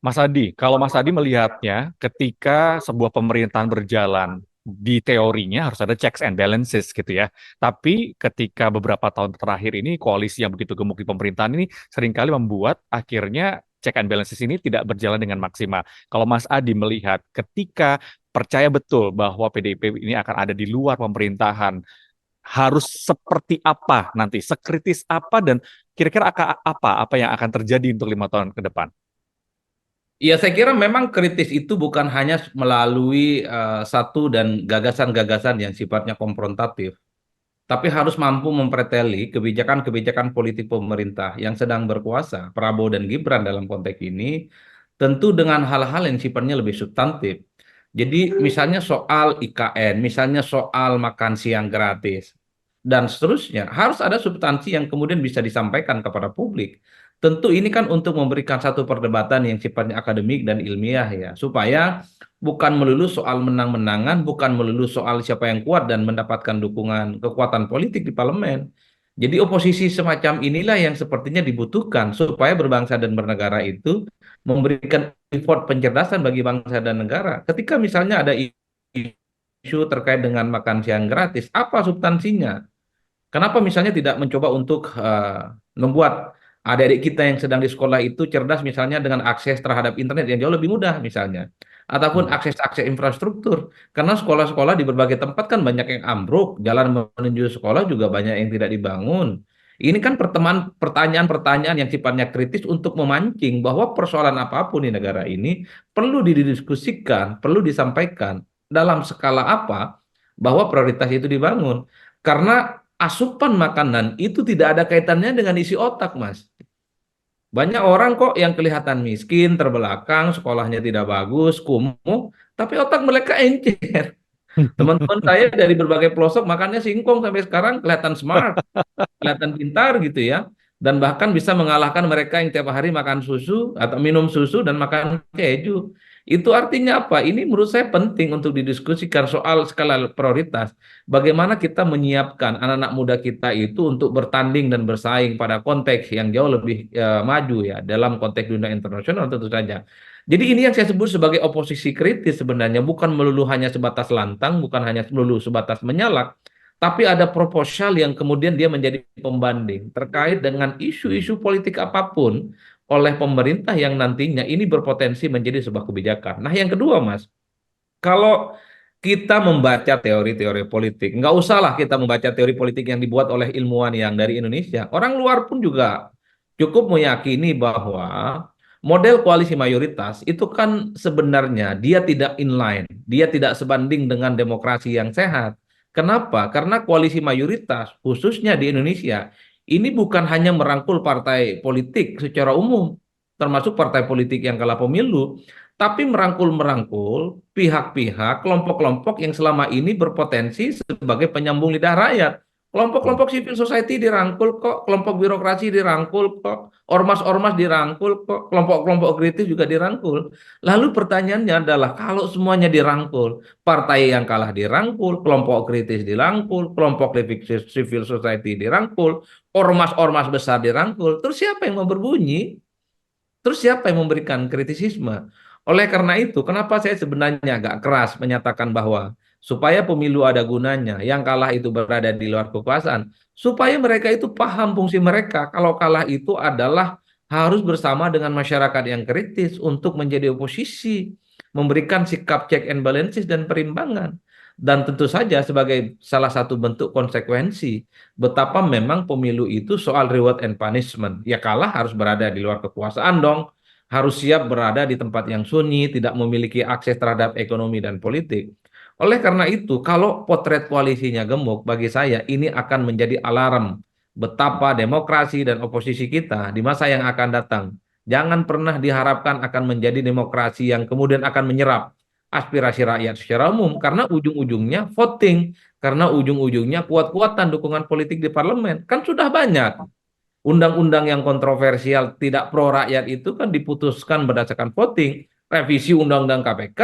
Mas Adi, kalau Mas Adi melihatnya ketika sebuah pemerintahan berjalan, di teorinya harus ada checks and balances gitu ya. Tapi ketika beberapa tahun terakhir ini koalisi yang begitu gemuk di pemerintahan ini seringkali membuat akhirnya check and balances ini tidak berjalan dengan maksimal. Kalau Mas Adi melihat ketika percaya betul bahwa PDIP ini akan ada di luar pemerintahan, harus seperti apa nanti, sekritis apa, dan kira-kira apa yang akan terjadi untuk 5 tahun ke depan? Ya, saya kira memang kritis itu bukan hanya melalui satu dan gagasan-gagasan yang sifatnya konfrontatif, tapi harus mampu mempreteli kebijakan-kebijakan politik pemerintah yang sedang berkuasa, Prabowo dan Gibran dalam konteks ini, tentu dengan hal-hal yang sifatnya lebih substantif. Jadi misalnya soal IKN, misalnya soal makan siang gratis, dan seterusnya, harus ada substansi yang kemudian bisa disampaikan kepada publik. Tentu ini kan untuk memberikan satu perdebatan yang sifatnya akademik dan ilmiah ya, supaya bukan melulu soal menang-menangan, bukan melulu soal siapa yang kuat dan mendapatkan dukungan kekuatan politik di parlemen. Jadi oposisi semacam inilah yang sepertinya dibutuhkan supaya berbangsa dan bernegara itu memberikan effort pencerdasan bagi bangsa dan negara. Ketika misalnya ada isu terkait dengan makan siang gratis, apa substansinya? Kenapa misalnya tidak mencoba untuk membuat adik-adik kita yang sedang di sekolah itu cerdas misalnya dengan akses terhadap internet yang jauh lebih mudah misalnya. Ataupun akses-akses infrastruktur. Karena sekolah-sekolah di berbagai tempat kan banyak yang ambruk, jalan menuju sekolah juga banyak yang tidak dibangun. Ini kan pertanyaan-pertanyaan yang sifatnya kritis untuk memancing bahwa persoalan apapun di negara ini perlu didiskusikan, perlu disampaikan dalam skala apa bahwa prioritas itu dibangun. Karena asupan makanan itu tidak ada kaitannya dengan isi otak, Mas. Banyak orang kok yang kelihatan miskin, terbelakang, sekolahnya tidak bagus, kumuh, tapi otak mereka encer. Teman-teman saya dari berbagai pelosok makannya singkong sampai sekarang kelihatan smart, kelihatan pintar gitu ya. Dan bahkan bisa mengalahkan mereka yang tiap hari makan susu atau minum susu dan makan keju. Itu artinya apa? Ini menurut saya penting untuk didiskusikan soal skala prioritas. Bagaimana kita menyiapkan anak-anak muda kita itu untuk bertanding dan bersaing pada konteks yang jauh lebih maju ya dalam konteks dunia internasional tentu saja. Jadi ini yang saya sebut sebagai oposisi kritis sebenarnya, bukan melulu hanya sebatas lantang, bukan hanya melulu sebatas menyalak, tapi ada proposal yang kemudian dia menjadi pembanding terkait dengan isu-isu politik apapun oleh pemerintah yang nantinya ini berpotensi menjadi sebuah kebijakan. Nah, yang kedua, Mas, kalau kita membaca teori-teori politik, nggak usahlah kita membaca teori politik yang dibuat oleh ilmuwan yang dari Indonesia. Orang luar pun juga cukup meyakini bahwa model koalisi mayoritas itu kan sebenarnya dia tidak inline, dia tidak sebanding dengan demokrasi yang sehat. Kenapa? Karena koalisi mayoritas, khususnya di Indonesia, ini bukan hanya merangkul partai politik secara umum, termasuk partai politik yang kalah pemilu, tapi merangkul pihak-pihak, kelompok-kelompok yang selama ini berpotensi sebagai penyambung lidah rakyat. Kelompok-kelompok civil society dirangkul kok, kelompok birokrasi dirangkul kok, ormas-ormas dirangkul kok, kelompok-kelompok kritis juga dirangkul. Lalu pertanyaannya adalah kalau semuanya dirangkul, partai yang kalah dirangkul, kelompok kritis dirangkul, kelompok civil society dirangkul, ormas-ormas besar dirangkul, terus siapa yang mau berbunyi? Terus siapa yang memberikan kritisisme? Oleh karena itu, kenapa saya sebenarnya agak keras menyatakan bahwa supaya pemilu ada gunanya, yang kalah itu berada di luar kekuasaan, supaya mereka itu paham fungsi mereka. Kalau kalah itu adalah harus bersama dengan masyarakat yang kritis untuk menjadi oposisi, memberikan sikap check and balances dan perimbangan. Dan tentu saja sebagai salah satu bentuk konsekuensi betapa memang pemilu itu soal reward and punishment. Ya kalah harus berada di luar kekuasaan dong, harus siap berada di tempat yang sunyi, tidak memiliki akses terhadap ekonomi dan politik. Oleh karena itu, kalau potret koalisinya gemuk, bagi saya ini akan menjadi alarm betapa demokrasi dan oposisi kita di masa yang akan datang jangan pernah diharapkan akan menjadi demokrasi yang kemudian akan menyerap aspirasi rakyat secara umum karena ujung-ujungnya voting, karena ujung-ujungnya kuat-kuatan dukungan politik di parlemen. Kan sudah banyak undang-undang yang kontroversial tidak pro rakyat itu kan diputuskan berdasarkan voting. Revisi undang-undang KPK,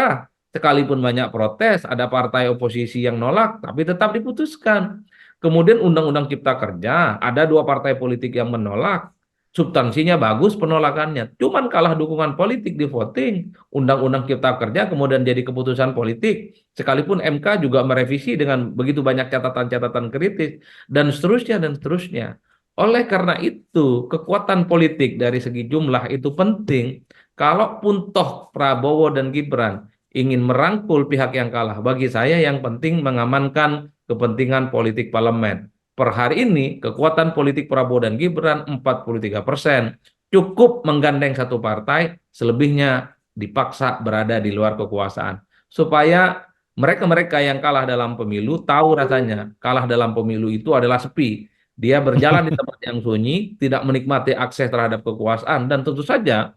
sekalipun banyak protes, ada partai oposisi yang nolak, tapi tetap diputuskan. Kemudian undang-undang Cipta Kerja, ada dua partai politik yang menolak, substansinya bagus penolakannya, cuman kalah dukungan politik di voting. Undang-undang Cipta Kerja kemudian jadi keputusan politik, sekalipun MK juga merevisi dengan begitu banyak catatan-catatan kritis, dan seterusnya, dan seterusnya. Oleh karena itu, kekuatan politik dari segi jumlah itu penting. Kalaupun toh Prabowo dan Gibran ingin merangkul pihak yang kalah, bagi saya yang penting mengamankan kepentingan politik parlemen. Per hari ini, kekuatan politik Prabowo dan Gibran 43%. Cukup menggandeng satu partai, selebihnya dipaksa berada di luar kekuasaan. Supaya mereka-mereka yang kalah dalam pemilu tahu rasanya kalah dalam pemilu itu adalah sepi. Dia berjalan di tempat yang sunyi, tidak menikmati akses terhadap kekuasaan, dan tentu saja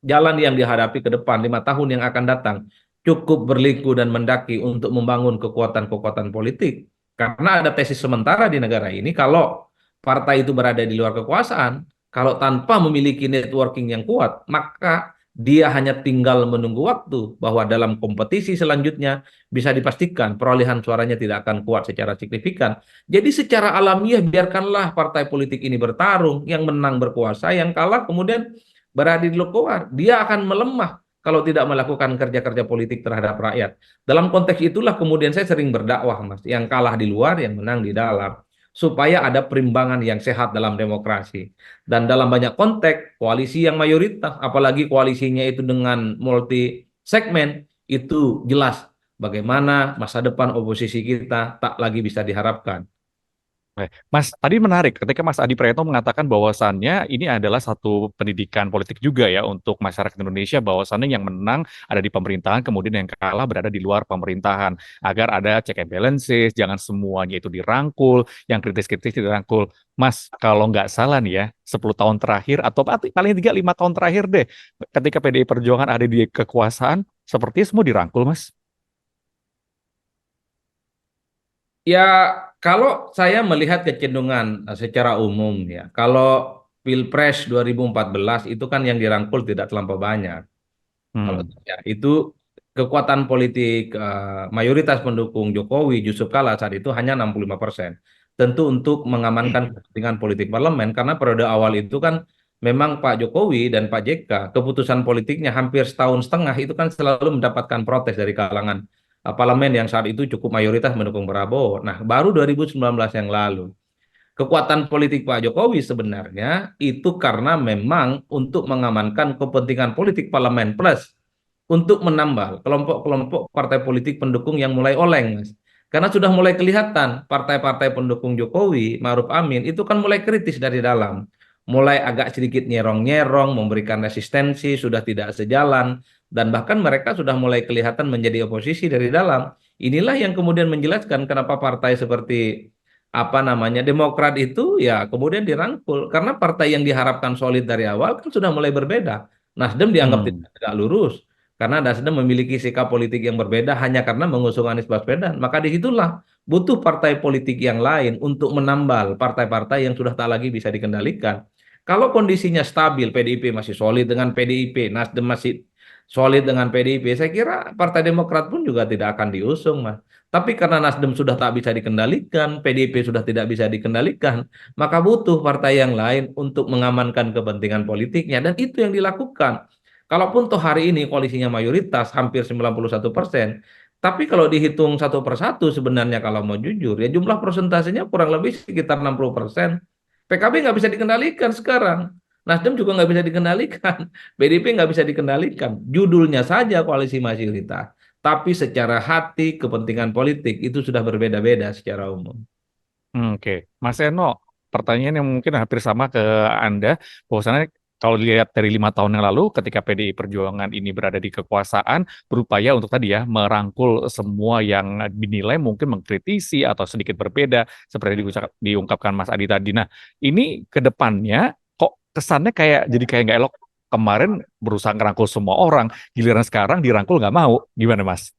jalan yang dihadapi ke depan 5 tahun yang akan datang cukup berliku dan mendaki untuk membangun kekuatan-kekuatan politik. Karena ada tesis sementara di negara ini, kalau partai itu berada di luar kekuasaan, kalau tanpa memiliki networking yang kuat, maka dia hanya tinggal menunggu waktu bahwa dalam kompetisi selanjutnya bisa dipastikan perolehan suaranya tidak akan kuat secara signifikan. Jadi secara alamiah biarkanlah partai politik ini bertarung, yang menang berkuasa, yang kalah kemudian berada di luar. Dia akan melemah kalau tidak melakukan kerja-kerja politik terhadap rakyat. Dalam konteks itulah kemudian saya sering berdakwah, Mas, yang kalah di luar, yang menang di dalam, supaya ada perimbangan yang sehat dalam demokrasi. Dan dalam banyak konteks, koalisi yang mayoritas, apalagi koalisinya itu dengan multi segmen, itu jelas bagaimana masa depan oposisi kita tak lagi bisa diharapkan. Mas, tadi menarik ketika Mas Adi Praetno mengatakan bahwasannya ini adalah satu pendidikan politik juga ya untuk masyarakat Indonesia, bahwasannya yang menang ada di pemerintahan, kemudian yang kalah berada di luar pemerintahan, agar ada check and balances, jangan semuanya itu dirangkul, yang kritis-kritis dirangkul. Mas, kalau nggak salah nih ya, 10 tahun terakhir atau paling tiga 5 tahun terakhir deh, ketika PDI Perjuangan ada di kekuasaan, sepertinya semua dirangkul, Mas. Ya, kalau saya melihat kecenderungan secara umum ya, kalau Pilpres 2014 itu kan yang dirangkul tidak terlampau banyak. Kalau Hmm. ya, itu kekuatan politik mayoritas pendukung Jokowi, Yusuf Kala saat itu hanya 65%. Tentu untuk mengamankan kepentingan politik parlemen, karena periode awal itu kan memang Pak Jokowi dan Pak JK, keputusan politiknya hampir setahun setengah itu kan selalu mendapatkan protes dari kalangan parlemen yang saat itu cukup mayoritas mendukung Prabowo. Nah, baru 2019 yang lalu. Kekuatan politik Pak Jokowi sebenarnya itu karena memang untuk mengamankan kepentingan politik parlemen plus untuk menambal kelompok-kelompok partai politik pendukung yang mulai oleng, Mas. Karena sudah mulai kelihatan partai-partai pendukung Jokowi, Maruf Amin, itu kan mulai kritis dari dalam. Mulai agak sedikit nyerong-nyerong, memberikan resistensi, sudah tidak sejalan, dan bahkan mereka sudah mulai kelihatan menjadi oposisi dari dalam. Inilah yang kemudian menjelaskan kenapa partai seperti apa namanya Demokrat itu ya kemudian dirangkul karena partai yang diharapkan solid dari awal kan sudah mulai berbeda. Nasdem dianggap Hmm. tidak tegak lurus. Karena Nasdem memiliki sikap politik yang berbeda hanya karena mengusung Anies Baswedan. Maka disitulah butuh partai politik yang lain untuk menambal partai-partai yang sudah tak lagi bisa dikendalikan. Kalau kondisinya stabil, PDIP masih solid dengan PDIP, Nasdem masih solid dengan PDIP, saya kira Partai Demokrat pun juga tidak akan diusung, Mas. Tapi karena Nasdem sudah tak bisa dikendalikan, PDIP sudah tidak bisa dikendalikan, maka butuh partai yang lain untuk mengamankan kepentingan politiknya. Dan itu yang dilakukan. Kalaupun toh hari ini koalisinya mayoritas hampir 91%, tapi kalau dihitung satu persatu sebenarnya kalau mau jujur ya jumlah persentasenya kurang lebih sekitar 60%. PKB nggak bisa dikendalikan sekarang. Nasdem juga nggak bisa dikendalikan. PDIP nggak bisa dikendalikan. Judulnya saja koalisi mayoritas. Tapi secara hati kepentingan politik itu sudah berbeda-beda secara umum. Oke, Mas Eno, pertanyaan yang mungkin hampir sama ke Anda, bahwasannya kalau dilihat dari 5 tahun yang lalu, ketika PDI Perjuangan ini berada di kekuasaan, berupaya untuk tadi ya merangkul semua yang dinilai mungkin mengkritisi atau sedikit berbeda, seperti diungkapkan Mas Adi tadi. Nah, ini ke depannya kok kesannya jadi kayak nggak elok. Kemarin berusaha ngerangkul semua orang, giliran sekarang dirangkul nggak mau. Gimana, Mas?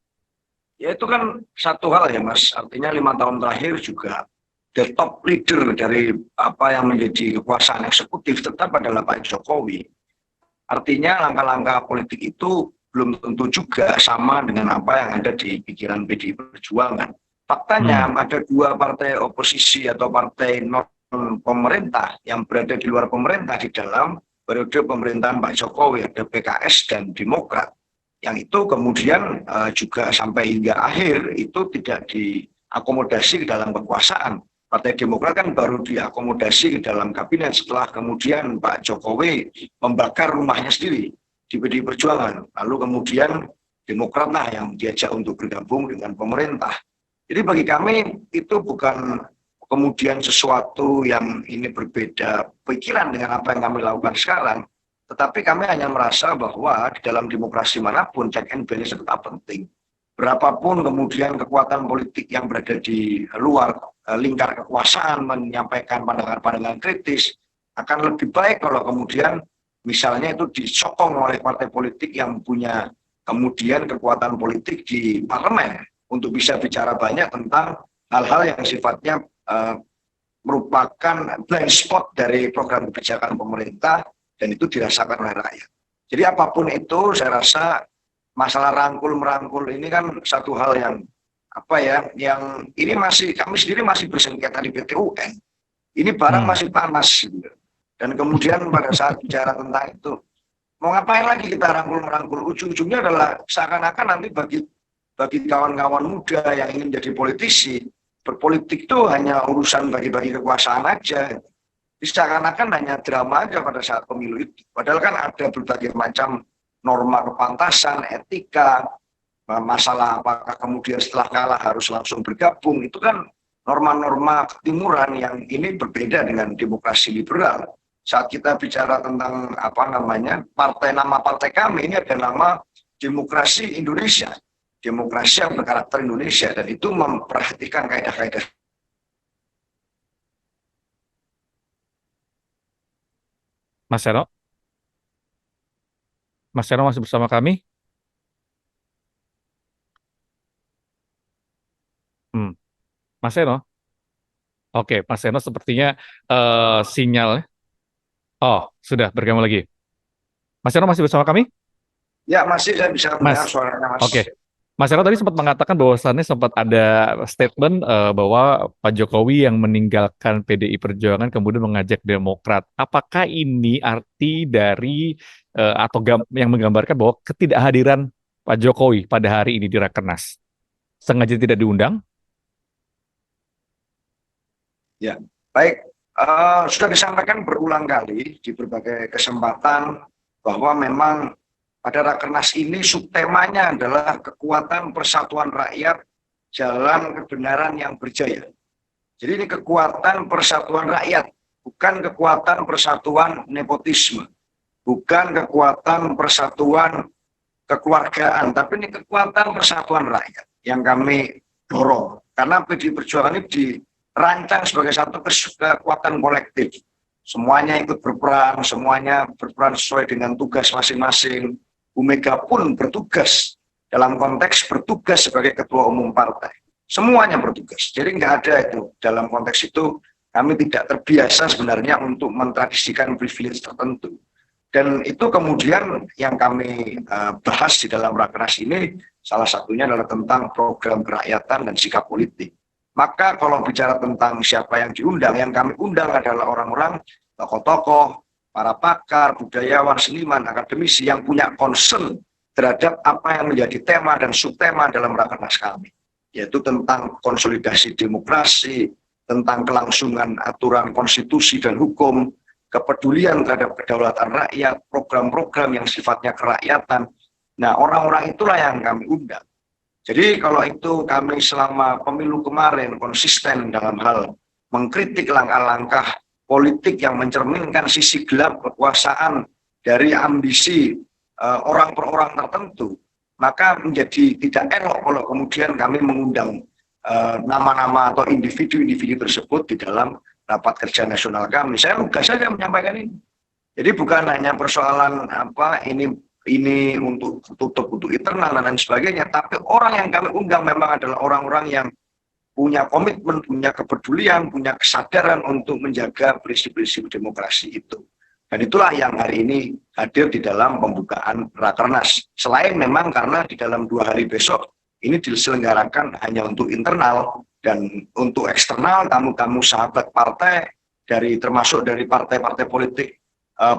Ya itu kan satu hal ya Mas, artinya 5 tahun terakhir juga the top leader dari apa yang menjadi kekuasaan eksekutif tetap adalah Pak Jokowi. Artinya langkah-langkah politik itu belum tentu juga sama dengan apa yang ada di pikiran PDI Perjuangan. Faktanya ada dua partai oposisi atau partai non pemerintah yang berada di luar pemerintah di dalam periode pemerintahan Pak Jokowi, ada PKS dan Demokrat. Yang itu kemudian juga sampai hingga akhir itu tidak diakomodasi ke dalam kekuasaan. Partai Demokrat kan baru diakomodasi ke dalam kabinet setelah kemudian Pak Jokowi membakar rumahnya sendiri di PDI Perjuangan. Lalu kemudian Demokrat lah yang diajak untuk bergabung dengan pemerintah. Jadi bagi kami itu bukan kemudian sesuatu yang ini berbeda pikiran dengan apa yang kami lakukan sekarang. Tetapi kami hanya merasa bahwa di dalam demokrasi manapun check and balance tetap penting. Berapapun kemudian kekuatan politik yang berada di luar lingkar kekuasaan menyampaikan pandangan-pandangan kritis, akan lebih baik kalau kemudian misalnya itu disokong oleh partai politik yang punya kemudian kekuatan politik di parlemen untuk bisa bicara banyak tentang hal-hal yang sifatnya merupakan blind spot dari program kebijakan pemerintah dan itu dirasakan oleh rakyat. Jadi apapun itu saya rasa masalah rangkul-merangkul ini kan satu hal yang yang ini masih kami sendiri masih bersengketa di PT UN. Ini barang masih panas gitu. Dan kemudian pada saat bicara tentang itu mau ngapain lagi kita rangkul-merangkul, ujung-ujungnya adalah seakan-akan nanti bagi kawan-kawan muda yang ingin jadi politisi, berpolitik itu hanya urusan bagi-bagi kekuasaan aja. Seakan-akan hanya drama aja pada saat pemilu itu. Padahal kan ada berbagai macam norma kepantasan, etika, masalah apakah kemudian setelah kalah harus langsung bergabung. Itu kan norma-norma ketimuran yang ini berbeda dengan demokrasi liberal. Saat kita bicara tentang nama partai kami ini ada nama Demokrasi Indonesia. Demokrasi yang berkarakter Indonesia dan itu memperhatikan kaidah-kaidah. Mas Seno? Mas Seno masih bersama kami? Mas Seno? Oke, Mas Seno sepertinya sinyalnya. Oh, sudah bergabung lagi. Mas Seno masih bersama kami? Ya, masih saya bisa mendengar suaranya, Mas. Oke. Mas Seno tadi sempat mengatakan bahwasannya sempat ada statement bahwa Pak Jokowi yang meninggalkan PDI Perjuangan kemudian mengajak Demokrat. Apakah ini arti dari atau yang menggambarkan bahwa ketidakhadiran Pak Jokowi pada hari ini di Rakernas sengaja tidak diundang? Ya, baik. Sudah disampaikan berulang kali di berbagai kesempatan bahwa memang pada Rakernas ini subtemanya adalah kekuatan persatuan rakyat, jalan kebenaran yang berjaya. Jadi ini kekuatan persatuan rakyat, bukan kekuatan persatuan nepotisme, bukan kekuatan persatuan kekeluargaan, tapi ini kekuatan persatuan rakyat yang kami dorong. Karena PDI Perjuangan ini dirancang sebagai satu kekuatan kolektif. Semuanya ikut berperan, semuanya berperan sesuai dengan tugas masing-masing. Bu Mega pun bertugas dalam konteks bertugas sebagai ketua umum partai. Semuanya bertugas. Jadi nggak ada itu. Dalam konteks itu kami tidak terbiasa sebenarnya untuk mentradisikan privilege tertentu. Dan itu kemudian yang kami bahas di dalam Rakernas ini salah satunya adalah tentang program kerakyatan dan sikap politik. Maka kalau bicara tentang siapa yang diundang, yang kami undang adalah orang-orang, tokoh-tokoh, para pakar, budayawan, seniman, akademisi yang punya concern terhadap apa yang menjadi tema dan subtema dalam Rakernas kami, yaitu tentang konsolidasi demokrasi, tentang kelangsungan aturan konstitusi dan hukum, kepedulian terhadap kedaulatan rakyat, program-program yang sifatnya kerakyatan. Nah, orang-orang itulah yang kami undang. Jadi kalau itu kami selama pemilu kemarin konsisten dalam hal mengkritik langkah-langkah politik yang mencerminkan sisi gelap kekuasaan dari ambisi orang per orang tertentu, maka menjadi tidak elok kalau kemudian kami mengundang nama-nama atau individu-individu tersebut di dalam rapat kerja nasional kami. Saya lugas saja menyampaikan ini. Jadi bukan hanya persoalan ini untuk tutup untuk internal dan lain sebagainya, tapi orang yang kami undang memang adalah orang-orang yang punya komitmen, punya kepedulian, punya kesadaran untuk menjaga prinsip-prinsip demokrasi itu. Dan itulah yang hari ini hadir di dalam pembukaan Rakernas. Selain memang karena di dalam 2 hari besok ini diselenggarakan hanya untuk internal, dan untuk eksternal tamu-tamu sahabat partai termasuk dari partai-partai politik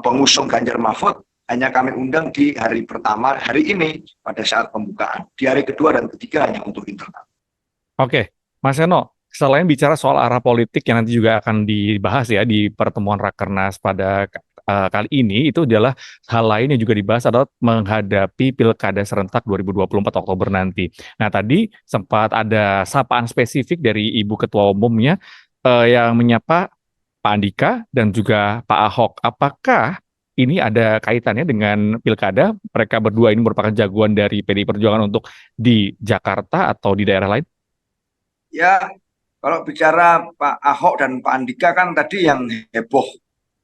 pengusung Ganjar Mahfud hanya kami undang di hari pertama hari ini pada saat pembukaan. Di hari kedua dan ketiga hanya untuk internal. Oke, Mas Eno, selain bicara soal arah politik yang nanti juga akan dibahas ya di pertemuan Rakernas pada kali ini, itu adalah hal lain yang juga dibahas adalah menghadapi Pilkada serentak 2024 Oktober nanti. Nah, tadi sempat ada sapaan spesifik dari Ibu Ketua Umumnya yang menyapa Pak Andika dan juga Pak Ahok. Apakah ini ada kaitannya dengan Pilkada? Mereka berdua ini merupakan jagoan dari PDI Perjuangan untuk di Jakarta atau di daerah lain? Ya, kalau bicara Pak Ahok dan Pak Andika kan tadi yang heboh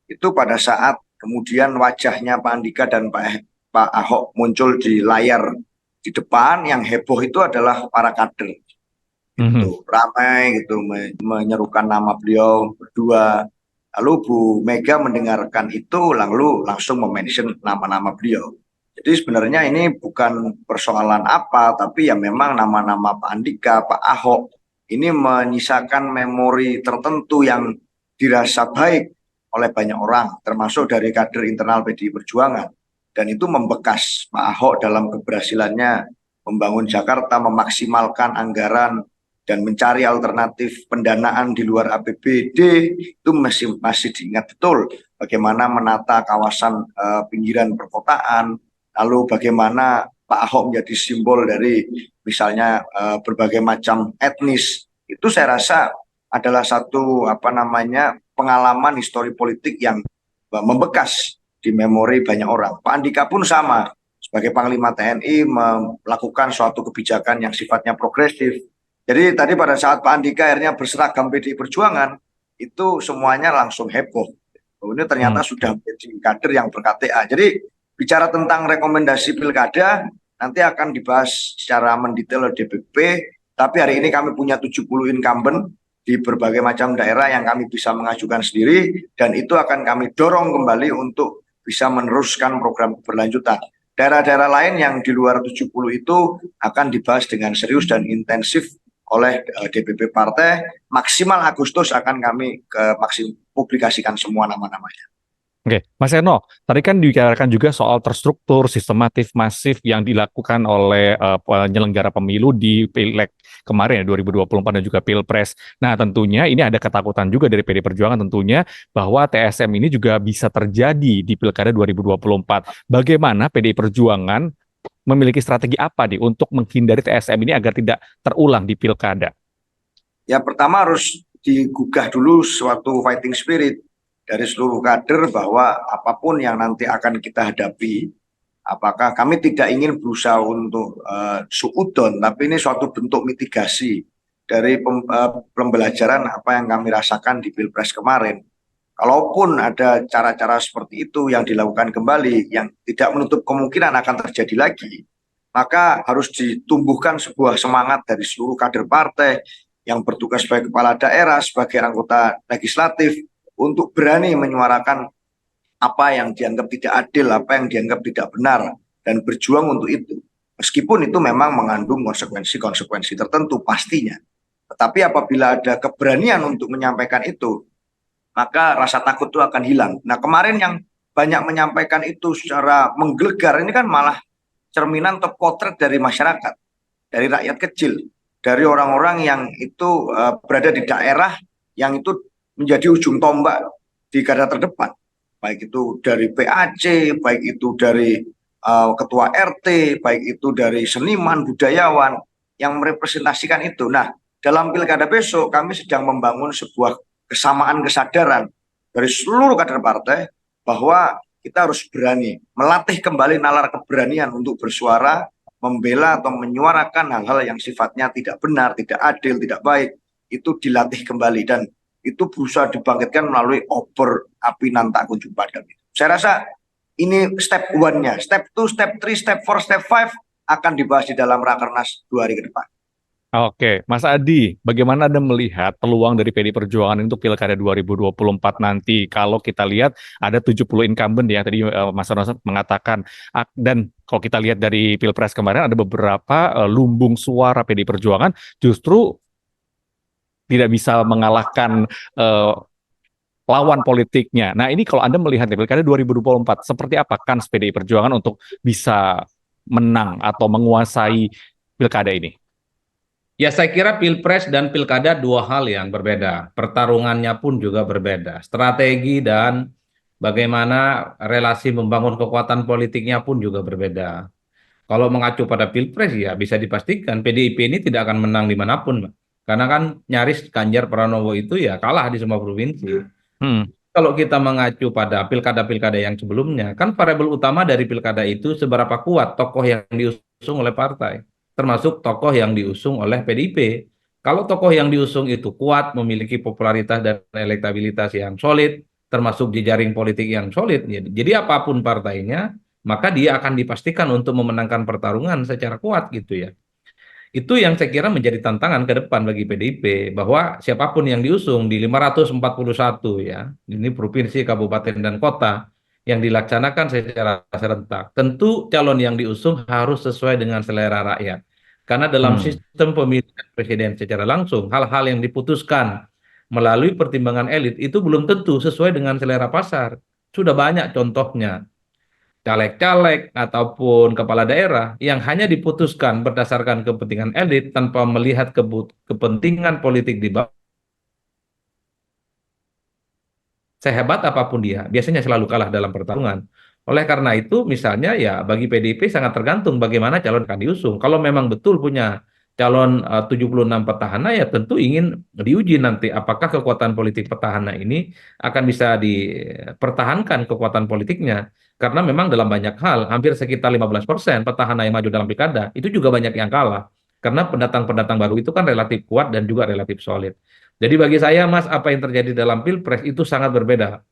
itu pada saat kemudian wajahnya Pak Andika dan Pak Ahok muncul di layar di depan, yang heboh itu adalah para kader. Gitu, ramai gitu menyerukan nama beliau berdua. Lalu Bu Mega mendengarkan itu lalu langsung memention nama-nama beliau. Jadi sebenarnya ini bukan persoalan apa, tapi ya memang nama-nama Pak Andika, Pak Ahok ini menyisakan memori tertentu yang dirasa baik oleh banyak orang, termasuk dari kader internal PDI Perjuangan. Dan itu membekas Pak Ahok dalam keberhasilannya membangun Jakarta, memaksimalkan anggaran, dan mencari alternatif pendanaan di luar APBD. Itu masih diingat betul bagaimana menata kawasan pinggiran perkotaan, lalu bagaimana Pak Ahok menjadi simbol dari misalnya berbagai macam etnis. Itu saya rasa adalah satu pengalaman histori politik yang membekas di memori banyak orang. Pak Andika pun sama, sebagai Panglima TNI melakukan suatu kebijakan yang sifatnya progresif. Jadi tadi pada saat Pak Andika akhirnya berseragam PDI Perjuangan, itu semuanya langsung heboh. Ini ternyata sudah menjadi kader yang ber-KTA. Jadi bicara tentang rekomendasi pilkada, nanti akan dibahas secara mendetail oleh DPP, tapi hari ini kami punya 70 incumbent di berbagai macam daerah yang kami bisa mengajukan sendiri, dan itu akan kami dorong kembali untuk bisa meneruskan program keberlanjutan. Daerah-daerah lain yang di luar 70 itu akan dibahas dengan serius dan intensif oleh DPP partai. Maksimal Agustus akan kami publikasikan semua nama-namanya. Oke, Mas Eno, tadi kan dibicarakan juga soal terstruktur, sistematif, masif yang dilakukan oleh penyelenggara pemilu di Pileg kemarin ya, 2024 dan juga Pilpres. Nah, tentunya ini ada ketakutan juga dari PDI Perjuangan tentunya bahwa TSM ini juga bisa terjadi di Pilkada 2024. Bagaimana PDI Perjuangan memiliki strategi apa nih untuk menghindari TSM ini agar tidak terulang di Pilkada? Ya, pertama harus digugah dulu suatu fighting spirit dari seluruh kader bahwa apapun yang nanti akan kita hadapi, apakah kami tidak ingin berusaha untuk suudon, tapi ini suatu bentuk mitigasi dari pembelajaran apa yang kami rasakan di Pilpres kemarin. Kalaupun ada cara-cara seperti itu yang dilakukan kembali, yang tidak menutup kemungkinan akan terjadi lagi, maka harus ditumbuhkan sebuah semangat dari seluruh kader partai yang bertugas sebagai kepala daerah, sebagai anggota legislatif, untuk berani menyuarakan apa yang dianggap tidak adil, apa yang dianggap tidak benar, dan berjuang untuk itu. Meskipun itu memang mengandung konsekuensi-konsekuensi tertentu pastinya. Tetapi apabila ada keberanian untuk menyampaikan itu, maka rasa takut itu akan hilang. Nah, kemarin yang banyak menyampaikan itu secara menggelegar ini kan malah cerminan atau potret dari masyarakat, dari rakyat kecil, dari orang-orang yang itu berada di daerah yang itu menjadi ujung tombak di garda terdepan. Baik itu dari PAC, baik itu dari ketua RT, baik itu dari seniman, budayawan yang merepresentasikan itu. Nah, dalam pilkada besok kami sedang membangun sebuah kesamaan kesadaran dari seluruh kader partai bahwa kita harus berani melatih kembali nalar keberanian untuk bersuara, membela atau menyuarakan hal-hal yang sifatnya tidak benar, tidak adil, tidak baik. Itu dilatih kembali dan itu berusaha dibangkitkan melalui obor api nan tak kunjung padam. Saya rasa ini step one-nya. Step 2, step 3, step 4, step 5 akan dibahas di dalam Rakernas 2 hari ke depan. Oke, Mas Adi, bagaimana Anda melihat peluang dari PD Perjuangan untuk Pilkada 2024 nanti? Kalau kita lihat ada 70 incumbent ya, tadi Mas Ronald mengatakan. Dan kalau kita lihat dari Pilpres kemarin ada beberapa lumbung suara PD Perjuangan justru tidak bisa mengalahkan lawan politiknya. Nah, ini kalau Anda melihat di Pilkada 2024, seperti apa kans PDI Perjuangan untuk bisa menang atau menguasai Pilkada ini? Ya, saya kira Pilpres dan Pilkada dua hal yang berbeda. Pertarungannya pun juga berbeda. Strategi dan bagaimana relasi membangun kekuatan politiknya pun juga berbeda. Kalau mengacu pada Pilpres, ya bisa dipastikan PDIP ini tidak akan menang dimanapun, Mbak. Karena kan nyaris Ganjar Pranowo itu ya kalah di semua provinsi. Kalau kita mengacu pada pilkada-pilkada yang sebelumnya, kan variabel utama dari pilkada itu seberapa kuat tokoh yang diusung oleh partai, termasuk tokoh yang diusung oleh PDIP. Kalau tokoh yang diusung itu kuat, memiliki popularitas dan elektabilitas yang solid, termasuk jejaring politik yang solid, jadi apapun partainya, maka dia akan dipastikan untuk memenangkan pertarungan secara kuat gitu ya. Itu yang saya kira menjadi tantangan ke depan bagi PDIP, bahwa siapapun yang diusung di 541 ya, ini provinsi, kabupaten, dan kota yang dilaksanakan secara serentak, tentu calon yang diusung harus sesuai dengan selera rakyat. Karena dalam sistem pemilihan presiden secara langsung, hal-hal yang diputuskan melalui pertimbangan elit itu belum tentu sesuai dengan selera pasar. Sudah banyak contohnya caleg-caleg ataupun kepala daerah yang hanya diputuskan berdasarkan kepentingan elit tanpa melihat kepentingan politik di bawah. Sehebat apapun dia, biasanya selalu kalah dalam pertarungan. Oleh karena itu, misalnya ya bagi PDIP sangat tergantung bagaimana calon akan diusung. Kalau memang betul punya calon 76 petahana, ya tentu ingin diuji nanti apakah kekuatan politik petahana ini akan bisa dipertahankan kekuatan politiknya. Karena memang dalam banyak hal, hampir sekitar 15% petahana yang maju dalam pilkada, itu juga banyak yang kalah. Karena pendatang-pendatang baru itu kan relatif kuat dan juga relatif solid. Jadi bagi saya, Mas, apa yang terjadi dalam Pilpres itu sangat berbeda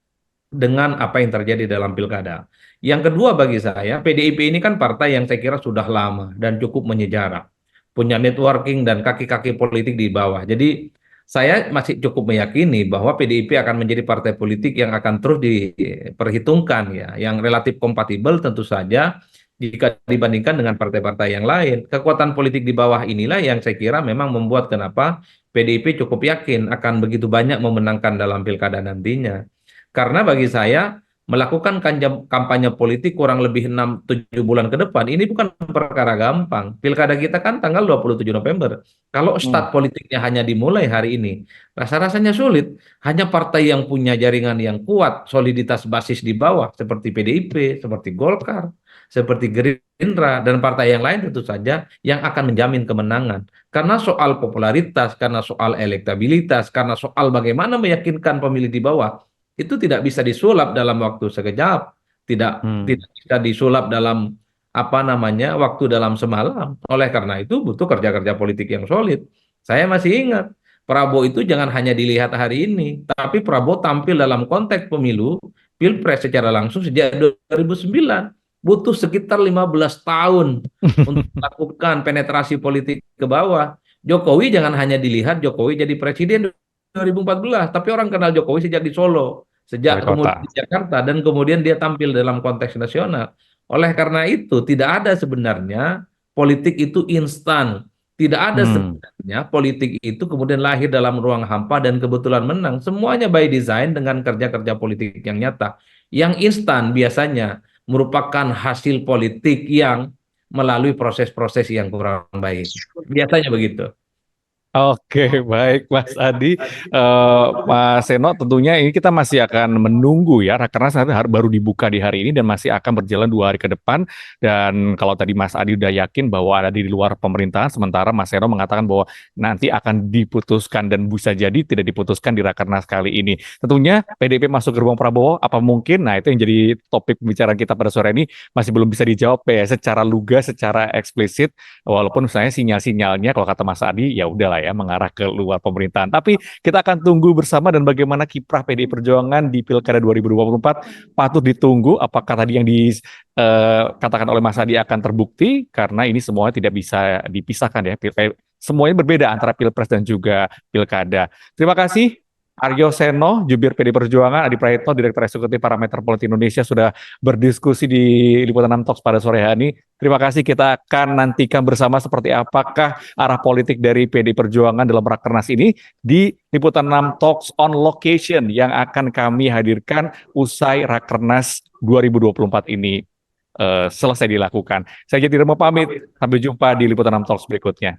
dengan apa yang terjadi dalam pilkada. Yang kedua bagi saya, PDIP ini kan partai yang saya kira sudah lama dan cukup menyejarah. Punya networking dan kaki-kaki politik di bawah. Jadi saya masih cukup meyakini bahwa PDIP akan menjadi partai politik yang akan terus diperhitungkan ya, yang relatif kompatibel tentu saja jika dibandingkan dengan partai-partai yang lain. Kekuatan politik di bawah inilah yang saya kira memang membuat kenapa PDIP cukup yakin akan begitu banyak memenangkan dalam pilkada nantinya. Karena bagi saya melakukan kampanye politik kurang lebih 6-7 bulan ke depan ini bukan perkara gampang. Pilkada kita kan tanggal 27 November. Kalau start politiknya hanya dimulai hari ini, rasa-rasanya sulit. Hanya partai yang punya jaringan yang kuat, soliditas basis di bawah seperti PDIP, seperti Golkar, seperti Gerindra, dan partai yang lain tentu saja yang akan menjamin kemenangan. Karena soal popularitas, karena soal elektabilitas, karena soal bagaimana meyakinkan pemilih di bawah, itu tidak bisa disulap dalam waktu sekejap, tidak bisa disulap dalam waktu dalam semalam. Oleh karena itu butuh kerja-kerja politik yang solid. Saya masih ingat Prabowo itu jangan hanya dilihat hari ini, tapi Prabowo tampil dalam konteks pemilu, pilpres secara langsung sejak 2009. Butuh sekitar 15 tahun untuk melakukan penetrasi politik ke bawah. Jokowi jangan hanya dilihat Jokowi jadi presiden 2014, tapi orang kenal Jokowi sejak di Solo, sejak Wali kota. kemudian di Jakarta, dan kemudian dia tampil dalam konteks nasional. Oleh karena itu, tidak ada sebenarnya politik itu instan. Tidak ada sebenarnya politik itu kemudian lahir dalam ruang hampa dan kebetulan menang. Semuanya by design dengan kerja-kerja politik yang nyata. Yang instan biasanya merupakan hasil politik yang melalui proses-proses yang kurang baik. Biasanya begitu. Oke, baik Mas Adi, Mas Seno, tentunya ini kita masih akan menunggu ya, Rakernas nanti baru dibuka di hari ini dan masih akan berjalan 2 hari ke depan. Dan kalau tadi Mas Adi udah yakin bahwa ada di luar pemerintahan, sementara Mas Seno mengatakan bahwa nanti akan diputuskan dan bisa jadi tidak diputuskan di Rakernas kali ini. Tentunya PDIP masuk gerbong Prabowo, apa mungkin? Nah itu yang jadi topik pembicaraan kita pada sore ini, masih belum bisa dijawab ya secara lugas, secara eksplisit. Walaupun misalnya sinyal-sinyalnya kalau kata Mas Adi ya udahlah ya mengarah ke luar pemerintahan. Tapi kita akan tunggu bersama dan bagaimana kiprah PDI Perjuangan di Pilkada 2024 patut ditunggu. Apakah tadi yang dikatakan oleh Mas Adi akan terbukti karena ini semuanya tidak bisa dipisahkan ya. Semuanya berbeda antara Pilpres dan juga Pilkada. Terima kasih Aryo Seno, Jubir PD Perjuangan, Adi Praetno, Direktur Eksekutif Parameter Politik Indonesia sudah berdiskusi di Liputan 6 Talks pada sore hari ini. Terima kasih, kita akan nantikan bersama seperti apakah arah politik dari PD Perjuangan dalam Rakernas ini di Liputan 6 Talks on Location yang akan kami hadirkan usai Rakernas 2024 ini selesai dilakukan. Saya Jati Dermo pamit, sampai jumpa di Liputan 6 Talks berikutnya.